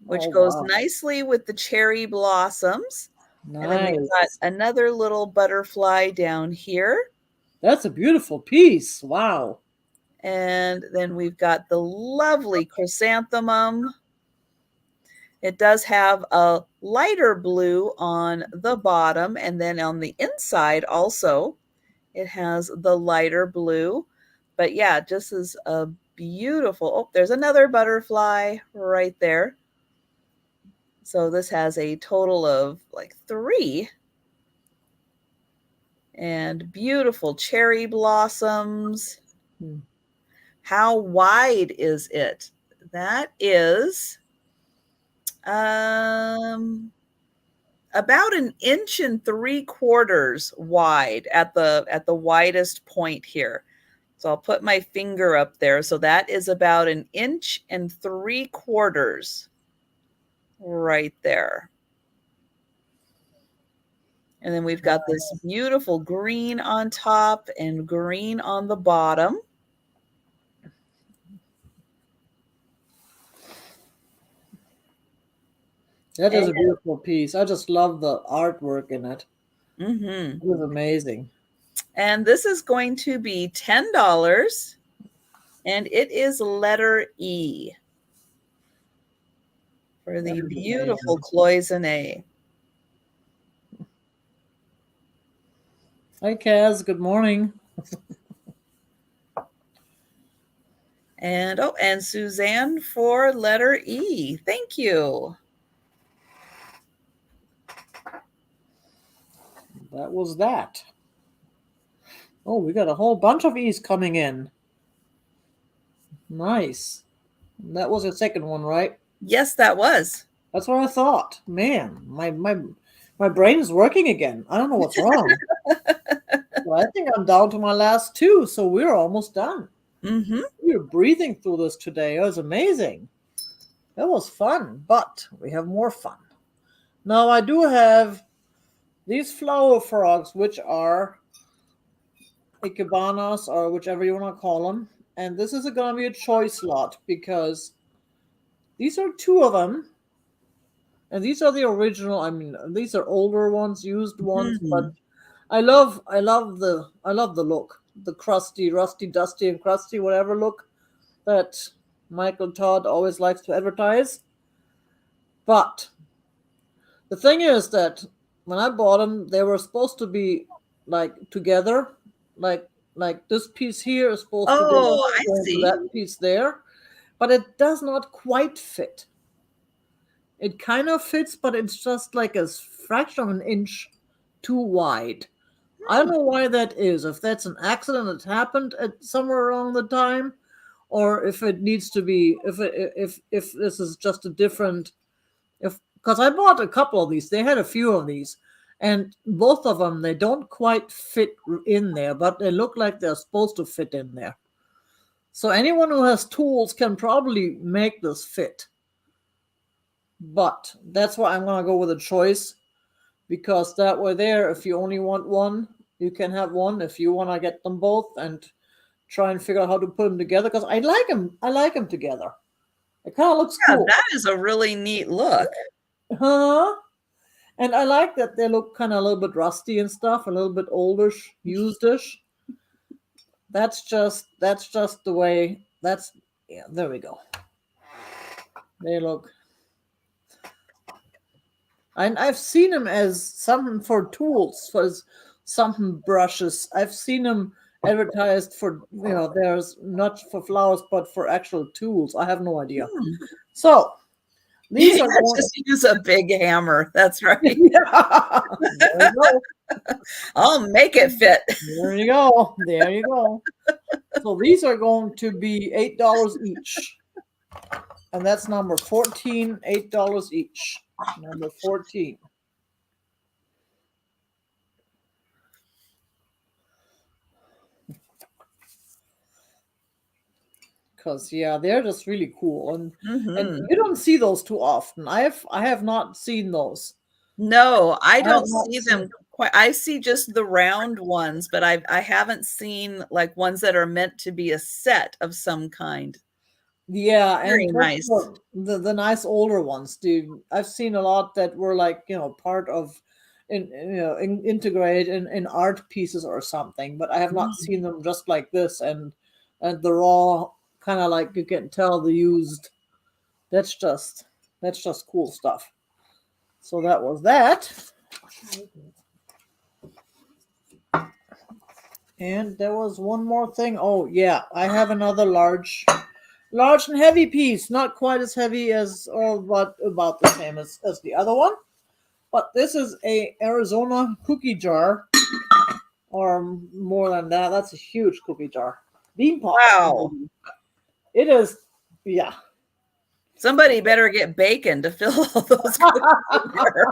which Oh goes wow, nicely with the cherry blossoms. And then we've got nice. another little butterfly down here. That's a beautiful piece. Wow. And then we've got the lovely chrysanthemum. It does have a lighter blue on the bottom, and then on the inside also, it has the lighter blue. But yeah, just as a beautiful, oh, there's another butterfly right there. So this has a total of like 3. And beautiful cherry blossoms. Hmm. How wide is it? That is about 1.75 inches wide at the widest point here. So I'll put my finger up there. So that is about 1.75 inches right there. And then we've got this beautiful green on top and green on the bottom. That is And, a beautiful piece. I just love the artwork in it. mhm. It was amazing. And this is going to be $10, and it is letter E for That the is beautiful amazing. cloisonne. Hi, Kaz. Good morning. And oh, and Suzanne for letter E. Thank you. That was that. Oh, we got a whole bunch of E's coming in. Nice. That was your second one, right? Yes, that was. That's what I thought. Man, my brain is working again. I don't know what's wrong. But I think I'm down to my last two, so we're almost done. Mm-hmm. We were breathing through this today. It was amazing. That was fun, but we have more fun. Now I do have these flower frogs, which are ikebanas or whichever you want to call them. And this is going to be a choice lot because these are two of them. And these are the original. I mean, these are older ones, used ones, but Mm-hmm. I love the look, the crusty, rusty, dusty, and crusty, whatever look that Michael Todd always likes to advertise. But the thing is that when I bought them, they were supposed to be like together, like like this piece here is supposed to Oh, I go into see. that piece there, but it does not quite fit. It kind of fits, but it's just like a fraction of an inch too wide. I don't Hmm. know why that is. If that's an accident that happened at somewhere around the time, or if it needs to be, if this is just a different, if because I bought a couple of these. They had a few of these, and both of them they don't quite fit in there, but they look like they're supposed to fit in there. So anyone who has tools can probably make this fit. But that's why I'm gonna go with a choice because that way there, if you only want one, you can have one. If you want to get them both and try and figure out how to put them together, because I like them together. It kind of looks Yeah, cool, that is a really neat look. huh? And I like that they look kind of a little bit rusty and stuff, a little bit oldish, usedish. That's just the way. That's yeah. There we go. They look. And I've seen them as something for tools, for something brushes. I've seen them advertised for, there's not for flowers, but for actual tools. I have no idea. Hmm. So these are Yeah, going. just use a big hammer. That's right. Yeah, there you go. I'll make it fit. There you go. There you go. So these are going to be $8 each. And that's number 14, $8 each. Number 14. Because yeah, they're just really cool. And Hmm. you don't see those too often. I have not seen those. No, I I have don't not see seen them quite. I see just the round ones, but I haven't seen like ones that are meant to be a set of some kind. yeah, Very and what's nice. the nice older ones, dude. I've seen a lot that were like, part of integrated in art pieces or something, but I have not Mm. seen them just like this and the raw kind of like you can tell the used. That's just that's just cool stuff. So that was that. And there was one more thing. Oh yeah, I have another large and heavy piece. Not quite as heavy as, or but about the same as the other one. But this is a Arizona cookie jar, or more than that. That's a huge cookie jar. Bean pot. Wow. It is, yeah. Somebody better get bacon to fill all those cookies in there.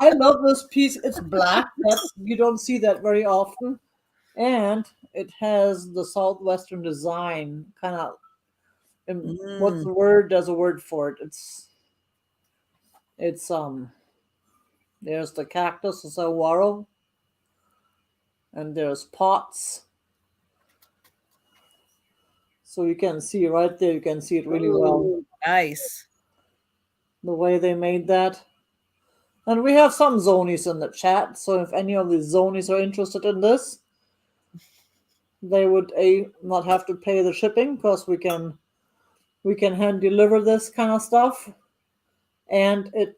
I love this piece. It's black. That's you don't see that very often, and it has the southwestern design kind of. What's Mm. the word? There's a word for it. It's. There's the cactus, the saguaro, and there's pots. So you can see right there. You can see it really well. Ooh, nice. the way they made that. And we have some zonies in the chat, so if any of the zonies are interested in this, they would not have to pay the shipping because we can hand deliver this kind of stuff, and it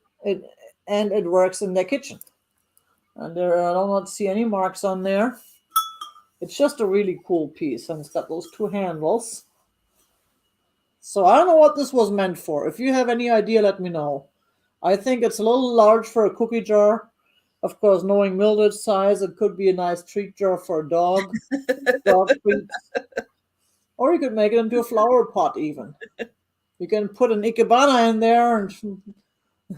works in their kitchen. And I do not see any marks on there. It's just a really cool piece, and it's got those two handles. So I don't know what this was meant for. If you have any idea, let me know. I think it's a little large for a cookie jar. Of course, knowing Mildred's size, it could be a nice treat jar for a dog treats. Or you could make it into a flower pot even. You can put an ikebana in there, and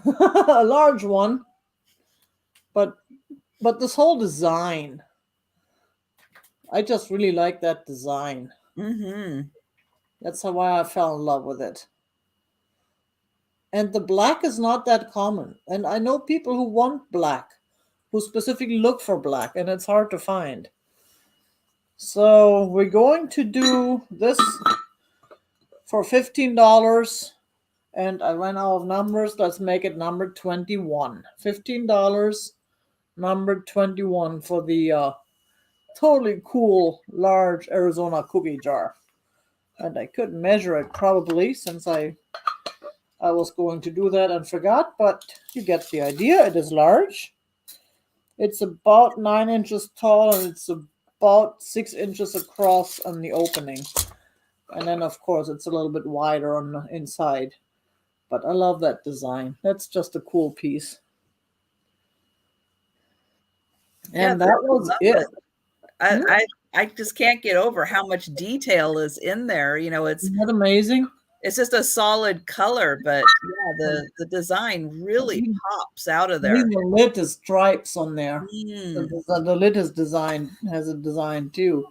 a large one. But this whole design, I just really like that design. Mm-hmm. That's why I fell in love with it. And the black is not that common. And I know people who want black, who specifically look for black, and it's hard to find. So we're going to do this for $15. And I ran out of numbers. Let's make it number 21. $15, number 21 for the totally cool, large Arizona cookie jar. And I could measure it probably since I was going to do that and forgot, but you get the idea. It is large. It's about 9 inches tall, and it's about 6 inches across on the opening. And then, of course, it's a little bit wider on the inside. But I love that design. That's just a cool piece. And that was it. I just can't get over how much detail is in there. You know, Isn't that amazing? It's just a solid color, but yeah, the design really pops out of there. Even the lid is stripes on there. The lid is has a design too.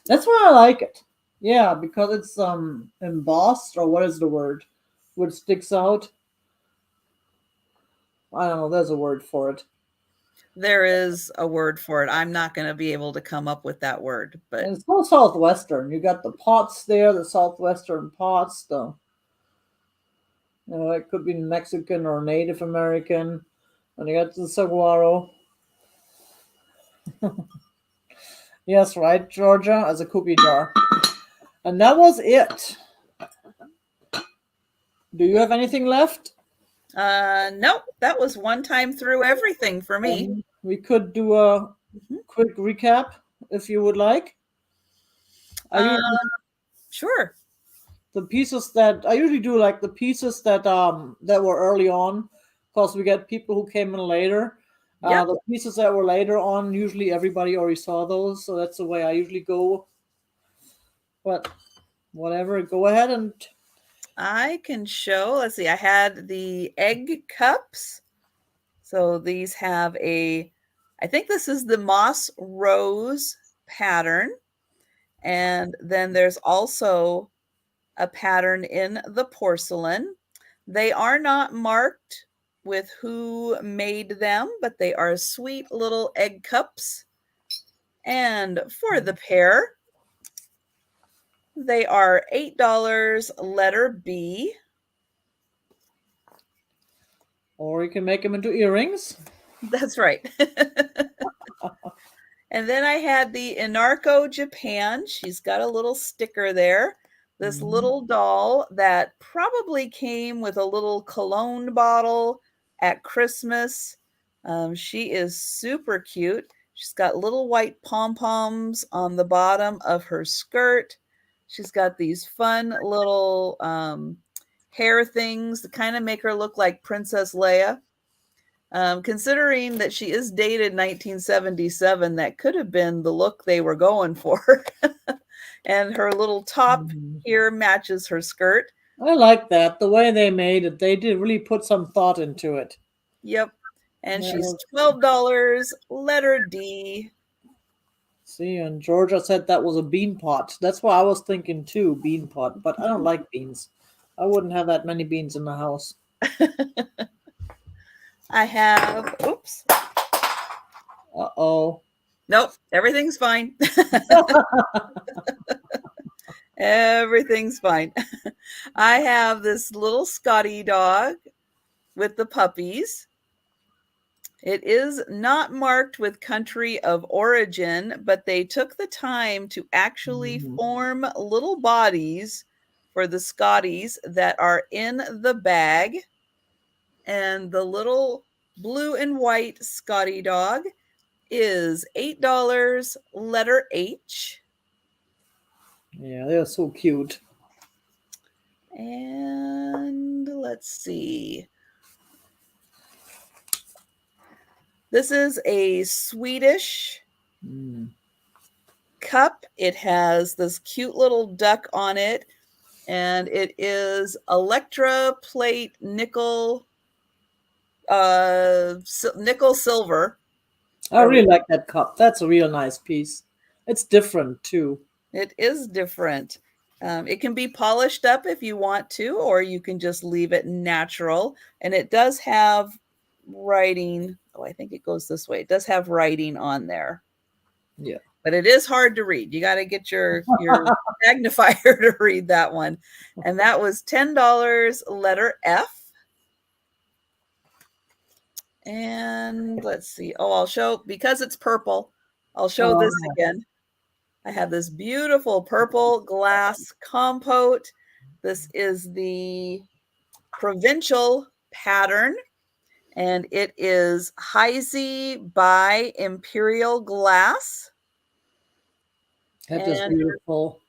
That's why I like it. Yeah, because it's embossed, or what is the word? Which sticks out. I don't know. There's a word for it. There is a word for it. I'm not going to be able to come up with that word, but and it's all Southwestern. You got the pots there, the Southwestern pots. It could be Mexican or Native American. And you got the saguaro. Yes, right, Georgia, as a cookie jar. And that was it. Do you have anything left? Nope. That was one time through everything for me. We could do a quick recap if you would like. Sure. The pieces that I usually do, like the pieces that were early on, because we get people who came in later. Yep. The pieces that were later on, usually everybody already saw those, so that's the way I usually go. But whatever, go ahead and I can show. Let's see. I had the egg cups. So these have I think this is the moss rose pattern. And then there's also a pattern in the porcelain. They are not marked with who made them, but they are sweet little egg cups. And for the pair, they are $8, letter B. Or you can make them into earrings. That's right. And then I had the Inarco Japan. She's got a little sticker there. This little doll that probably came with a little cologne bottle at Christmas. She is super cute. She's got little white pom-poms on the bottom of her skirt. She's got these fun little hair things that kind of make her look like Princess Leia. Considering that she is dated 1977, that could have been the look they were going for. And her little top here matches her skirt. I like that. The way they made it, they did really put some thought into it. Yep. And she's $12, letter D. See, and Georgia said that was a bean pot. That's why I was thinking too, bean pot. But I don't like beans. I wouldn't have that many beans in the house. I have, oops. Uh-oh. Nope, everything's fine. Everything's fine. I have this little Scotty dog with the puppies. It is not marked with country of origin, but they took the time to actually form little bodies for the Scotties that are in the bag. And the little blue and white Scotty dog is $8, letter H. Yeah, they're so cute. And let's see. This is a Swedish cup. It has this cute little duck on it, and it is Electra plate nickel silver. I really like that cup. That's a real nice piece. It's different too. It is different. It can be polished up if you want to, or you can just leave it natural. And it does have writing. Oh, I think it goes this way. It does have writing on there. Yeah. But it is hard to read. You got to get your magnifier to read that one. And that was $10, letter F. And let's see. Oh, I'll show, because it's purple, I'll show this again. I have this beautiful purple glass compote. This is the provincial pattern, and it is Heisey by Imperial Glass. That is beautiful.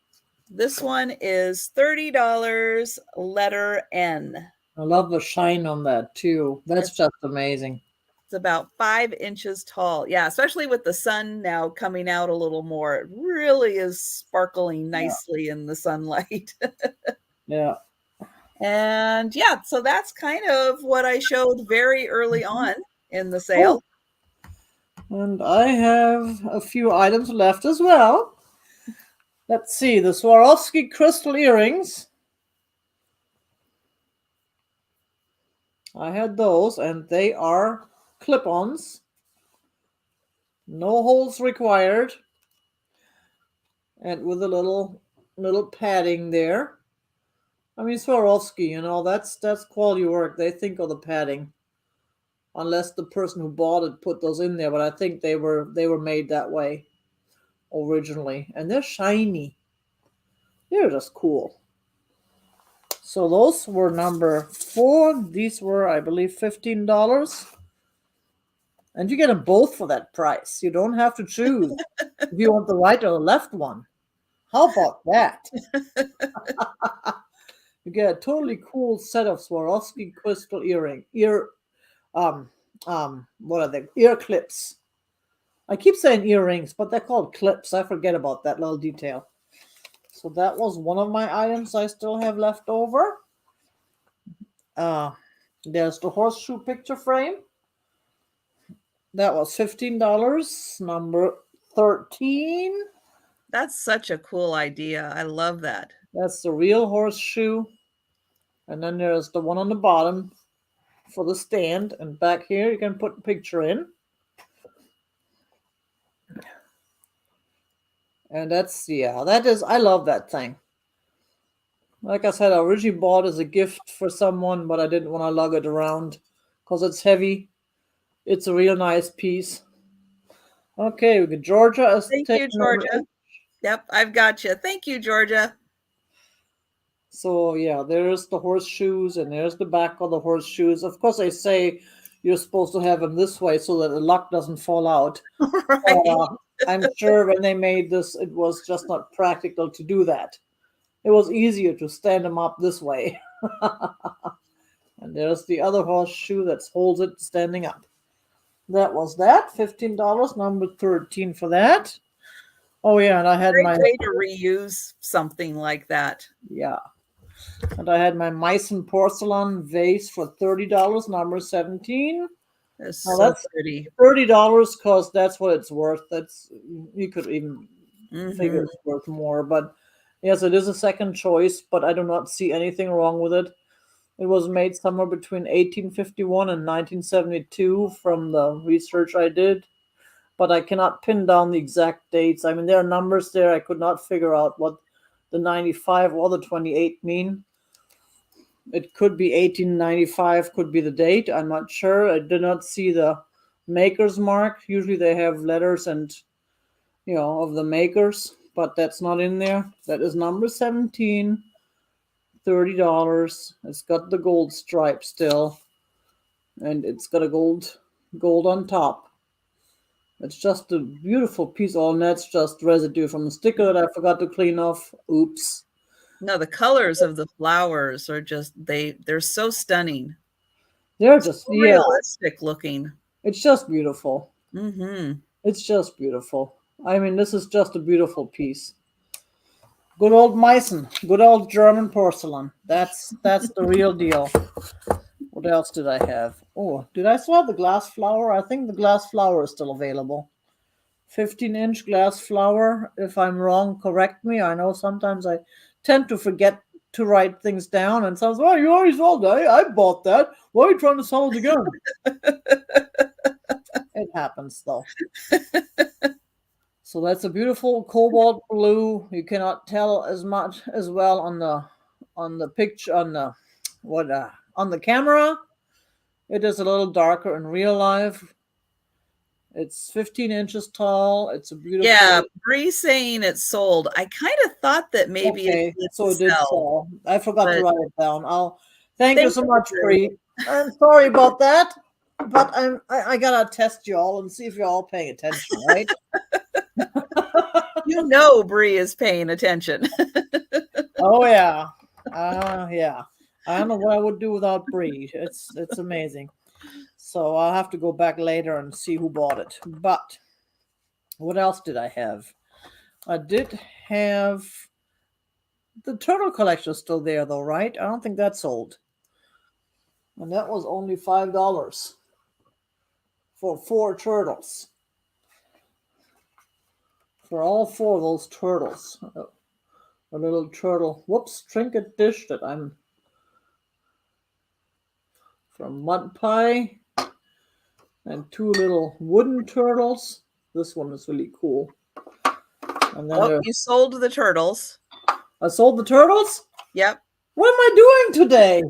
This one is $30, letter N. I love the shine on that too. That's just amazing. It's about 5 inches tall. Yeah, especially with the sun now coming out a little more. It really is sparkling nicely in the sunlight. Yeah. And yeah, so that's kind of what I showed very early on in the sale. Oh. And I have a few items left as well. Let's see, the Swarovski crystal earrings. I had those, and they are clip-ons. No holes required. And with a little padding there. I mean, Swarovski, you know, that's quality work. They think of the padding. Unless the person who bought it put those in there, but I think they were made that way originally. And they're shiny. They're just cool. So those were number 4. These were, I believe, $15. And you get them both for that price. You don't have to choose if you want the right or the left one. How about that? You get a totally cool set of Swarovski crystal what are they? Ear clips. I keep saying earrings, but they're called clips. I forget about that little detail. So that was one of my items I still have left over. There's the horseshoe picture frame. That was $15, number 13. That's such a cool idea. I love that. That's the real horseshoe. And then there's the one on the bottom for the stand. And back here, you can put the picture in. And that's, yeah, that is, I love that thing. Like I said, I originally bought as a gift for someone, but I didn't want to lug it around because it's heavy. It's a real nice piece. Okay, we got Georgia. Thank you, Georgia. Yep, I've got you. Thank you, Georgia. So yeah, there's the horseshoes, and there's the back of the horseshoes. Of course, they say you're supposed to have them this way so that the lock doesn't fall out. Right. I'm sure when they made this, it was just not practical to do that. It was easier to stand them up this way. And there's the other horseshoe that holds it standing up. That was that. $15, number 13 for that. Oh yeah, and I had Great way to reuse something like that. Yeah. And I had my Meissen porcelain vase for $30, number 17. That's that's pretty. $30 because that's what it's worth. That's, you could even figure it's worth more. But yes, it is a second choice, but I do not see anything wrong with it. It was made somewhere between 1851 and 1972 from the research I did. But I cannot pin down the exact dates. I mean, there are numbers there. I could not figure out what the 95 or the 28 mean. It could be 1895, could be the date. I'm not sure. I did not see the maker's mark. Usually they have letters and, of the makers, but that's not in there. That is number 17, $30. It's got the gold stripe still, and it's got a gold on top. It's just a beautiful piece. Oh, and that's just residue from the sticker that I forgot to clean off. Oops. No, the colors of the flowers are just they're so stunning. They're just, So yeah, realistic looking. it's just beautiful. Mm-hmm. It's just beautiful. I mean, this is just a beautiful piece. Good old Meissen, good old German porcelain. That's the real deal. What else did I have? Oh, did I still have the glass flower? I think the glass flower is still available. 15-inch glass flower. If I'm wrong, correct me. I know sometimes I tend to forget to write things down, and someone's, well, you already sold that. I bought that. Why are you trying to sell it again? It happens, though. So that's a beautiful cobalt blue. You cannot tell as much as well on the picture on the camera. It is a little darker in real life. It's 15 inches tall. It's a beautiful. Yeah, Bree saying it's sold. I kind of thought that maybe Okay, it did so it did sell. sell. I forgot to but- write it down. Thank you Thank so you, much, Bree. Bree. I'm sorry about that, but I gotta test you all and see if you're all paying attention, right? You know Bree is paying attention. Oh yeah, yeah. I don't know what I would do without Bree. It's amazing. So I'll have to go back later and see who bought it. But what else did I have? I did have the turtle collection still there though, right? I don't think that's sold. And that was only $5 for 4 turtles. For all 4 of those turtles. A little turtle, whoops, trinket dish that I'm from Mud Pie. And 2 little wooden turtles. This one is really cool. And then You sold the turtles. I sold the turtles? Yep. What am I doing today?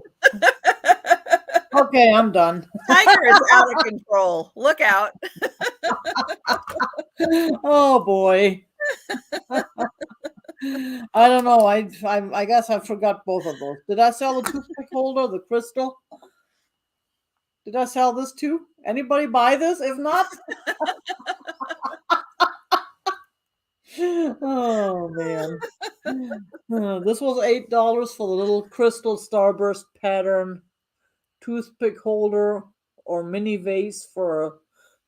Okay, I'm done. Tiger is out of control. Look out. Oh boy. I don't know. I guess I forgot both of those. Did I sell the toothpick holder, the crystal? Did I sell this too? Anybody buy this? If not, oh man. This was $8 for the little crystal starburst pattern toothpick holder or mini vase for a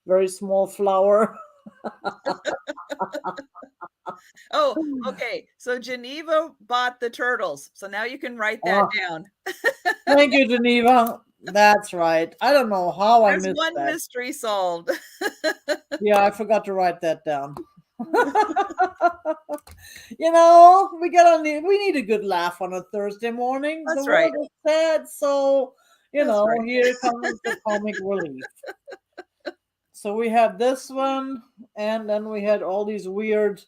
very small flower. Oh, okay. So Geneva bought the turtles. So now you can write that down. Thank you, Geneva. That's right. I don't know how I There's missed one that. mystery solved. Yeah, I forgot to write that down. We need a good laugh on a Thursday morning. That's The right. world is sad, so That's right. here comes the comic relief. So we had this one, and then we had all these weird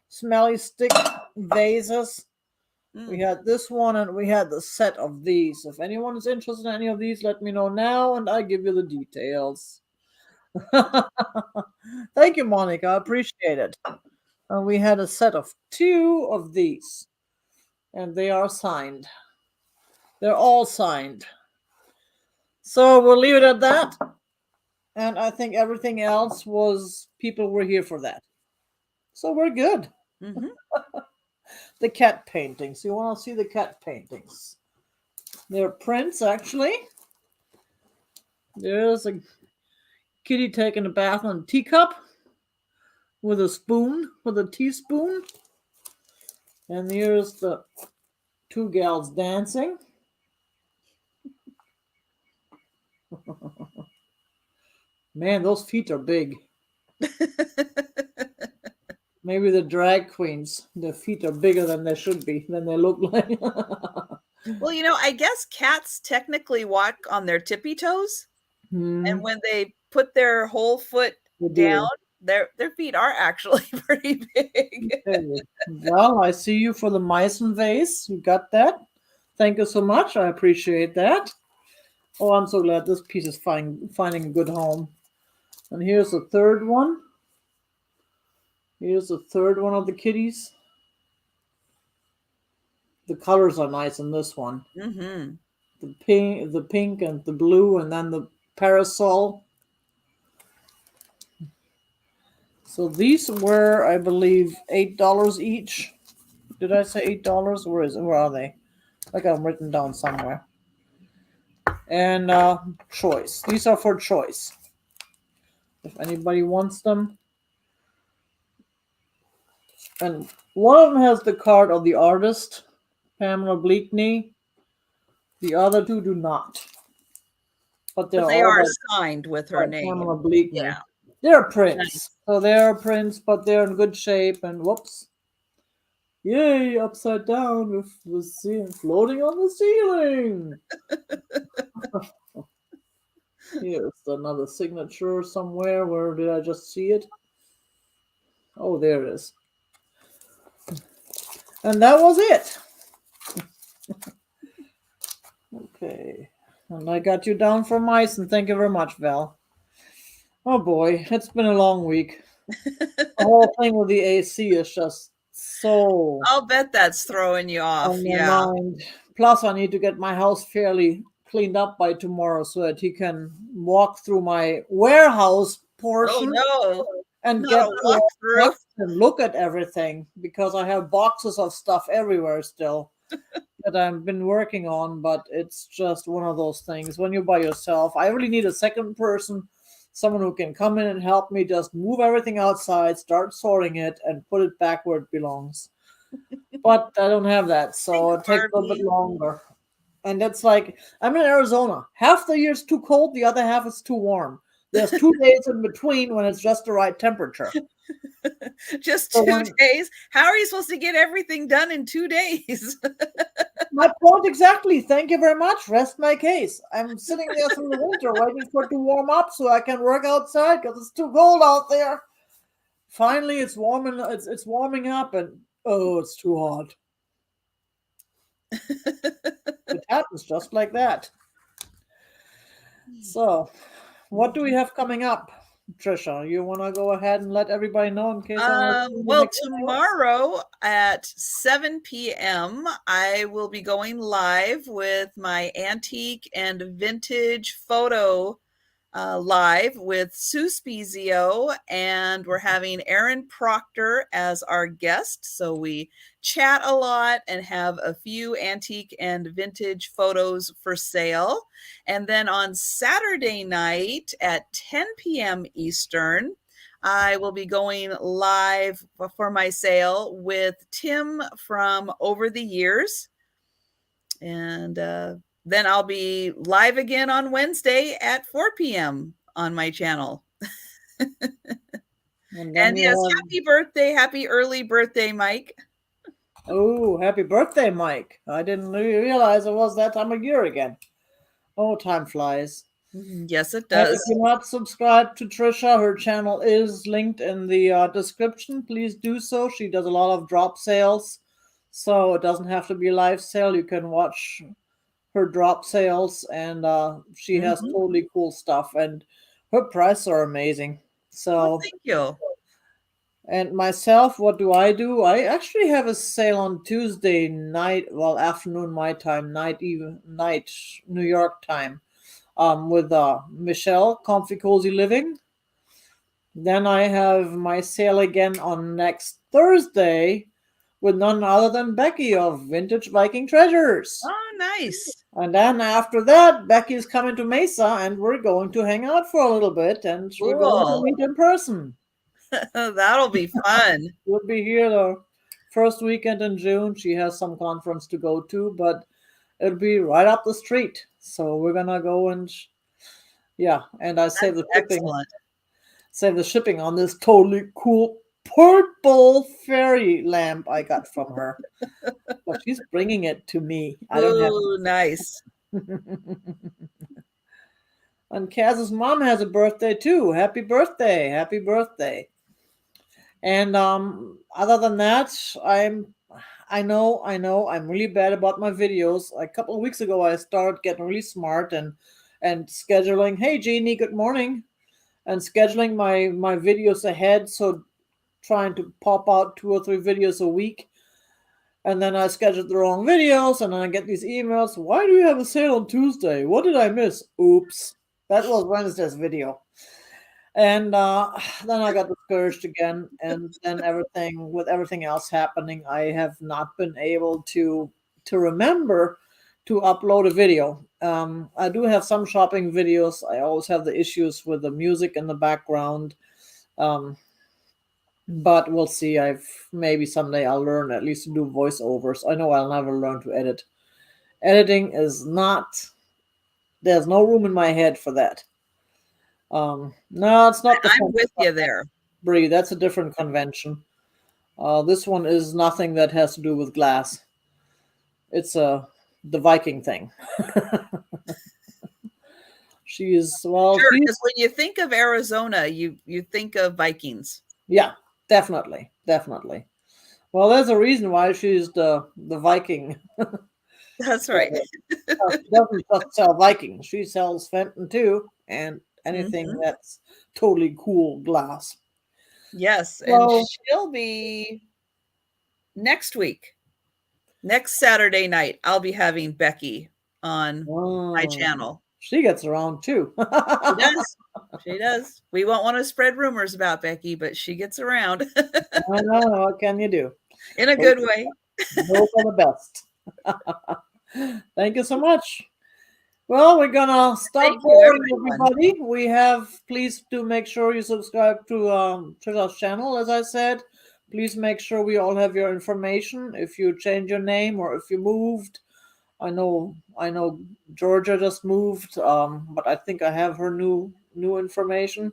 smelly stick vases. We had this one, and we had the set of these. If anyone is interested in any of these, let me know now, and I give you the details. Thank you, Monica. I appreciate it. We had a set of 2 of these, and they are signed. They're all signed. So we'll leave it at that. And I think everything else was people were here for that. So we're good. Mm-hmm. The cat paintings. You want to see the cat paintings? They're prints, actually. There's a kitty taking a bath in a teacup with a spoon, with a teaspoon. And here's the 2 gals dancing. Man, those feet are big. Maybe the drag queens, their feet are bigger than they should be, than they look like. Well, I guess cats technically walk on their tippy toes. And when they put their whole foot down, their feet are actually pretty big. Okay. Well, I see you for the Meissen vase. You got that? Thank you so much. I appreciate that. Oh, I'm so glad this piece is finding a good home. And here's the third one. Here's the third one of the kitties. The colors are nice in this one. Mm-hmm. The pink and the blue, and then the parasol. So these were, I believe, $8 each. Did I say $8? Where are they? I got them written down somewhere. And choice. These are for choice. If anybody wants them. And one of them has the card of the artist, Pamela Bleakney. The other two do not. But they're But they all are by signed with her name. Pamela Bleakney. Yeah. They're prints. Nice. So they're prints, but they're in good shape. And whoops. Yay, upside down with the sea floating on the ceiling. Here's another signature somewhere. Where did I just see it? Oh, there it is. And that was it. Okay. And I got you down for mice, and thank you very much, Val. Oh boy, it's been a long week. The whole thing with the AC is just so I'll bet that's throwing you off. on my Yeah. mind. Plus, I need to get my house fairly cleaned up by tomorrow so that he can walk through my warehouse Oh portion no, and not get a to all the walkthrough. boxes and look at everything because I have boxes of stuff everywhere still that I've been working on, but it's just one of those things. When you're by yourself, I really need a second person, someone who can come in and help me just move everything outside, start sorting it, and put it back where it belongs. But I don't have that, so Thanks, it takes a little bit Barbie. longer. And that's like, I'm in Arizona. Half the year is too cold, the other half is too warm. There's 2 days in between when it's just the right temperature. Just So 2 days. How are you supposed to get everything done in 2 days? my point exactly. Thank you very much. Rest my case. I'm sitting there through the winter waiting for it to warm up so I can work outside because it's too cold out there. Finally, it's warming. It's warming up, and oh, it's too hot. It happens just like that. So, what do we have coming up, Trisha? You want to go ahead and let everybody know in case I want to see the Well, next video? tomorrow at 7 p.m., I will be going live with my antique and vintage photo live with Sue Spezio, and we're having Aaron Proctor as our guest. So we chat a lot and have a few antique and vintage photos for sale. And then on Saturday night at 10 p.m. Eastern, I will be going live for my sale with Tim from Over the Years. And then I'll be live again on Wednesday at 4 p.m. on my channel. And yes, happy early birthday, Mike. Oh, happy birthday, Mike. I didn't realize it was that time of year again. Oh, time flies. Yes, it And if does. you're not subscribed to Trisha, her channel is linked in the description. Please do so. She does a lot of drop sales, so it doesn't have to be a live sale. You can watch her drop sales, and she has Mhm. totally cool stuff, and her prices are amazing. Well, So, thank you. and myself, what do? I actually have a sale on Tuesday night, well, afternoon my time, night New York time, with Michelle, Comfy Cozy Living. Then I have my sale again on next Thursday with none other than Becky of Vintage Viking Treasures. Oh, nice. And then after that, Becky's coming to Mesa, and we're going to hang out for a little bit, and we're going to Cool. meet in person. That'll be fun. We'll be here the first weekend in June. She has some conference to go to, but it'll be right up the street. So we're gonna go and yeah, and I save That's the shipping. excellent. Save the shipping on this totally cool purple fairy lamp I got from her. But she's bringing it to me. I don't have Ooh, nice. And Kaz's mom has a birthday too. Happy birthday. Happy birthday. And other than that, I know, I know. I'm really bad about my videos. A couple of weeks ago, I started getting really smart and scheduling. Hey, Jeannie, good morning. And scheduling my videos ahead. So trying to pop out 2 or 3 videos a week. And then I scheduled the wrong videos, and then I get these emails. Why do you have a sale on Tuesday? What did I miss? Oops, that was Wednesday's video. And then I got discouraged again, and then everything else happening, I have not been able to remember to upload a video. I do have some shopping videos. I always have the issues with the music in the background, um, but we'll see. I've maybe someday I'll learn at least to do voiceovers. I know I'll never learn to edit. Editing is not. There's no room in my head for that. No, it's not the I'm with you there. Brie. That's a different convention. This one is nothing that has to do with glass. It's the Viking thing. She is well. Sure, because when you think of Arizona, you think of Vikings. Yeah, definitely, definitely. Well, there's a reason why she's the Viking. That's right. She doesn't just sell Vikings. She sells Fenton too, and anything that's totally cool glass. Yes, and she'll be next week. Next Saturday night, I'll be having Becky on my channel. She gets around too. She does. She does. We won't want to spread rumors about Becky, but she gets around. I know. What can you do? In a good way. Hope for the best. Thank you so much. Well, we're gonna stop boring everybody. We have, please do make sure you subscribe to Trisha's channel, as I said. Please make sure we all have your information. If you change your name or if you moved, I know Georgia just moved, but I think I have her new information,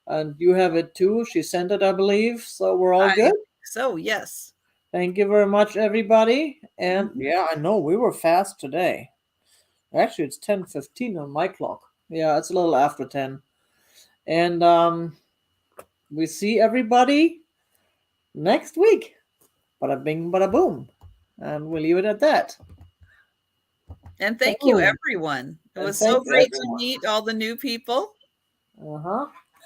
and you have it too. She sent it, I believe. So we're all good. So yes. Thank you very much, everybody. And yeah, I know we were fast today. Actually, it's 10:15 on my clock. Yeah, it's a little after 10. And we see everybody next week. Bada bing, bada boom. And we'll leave it at that. And thank you, everyone. It was so great to meet all the new people. Uh-huh.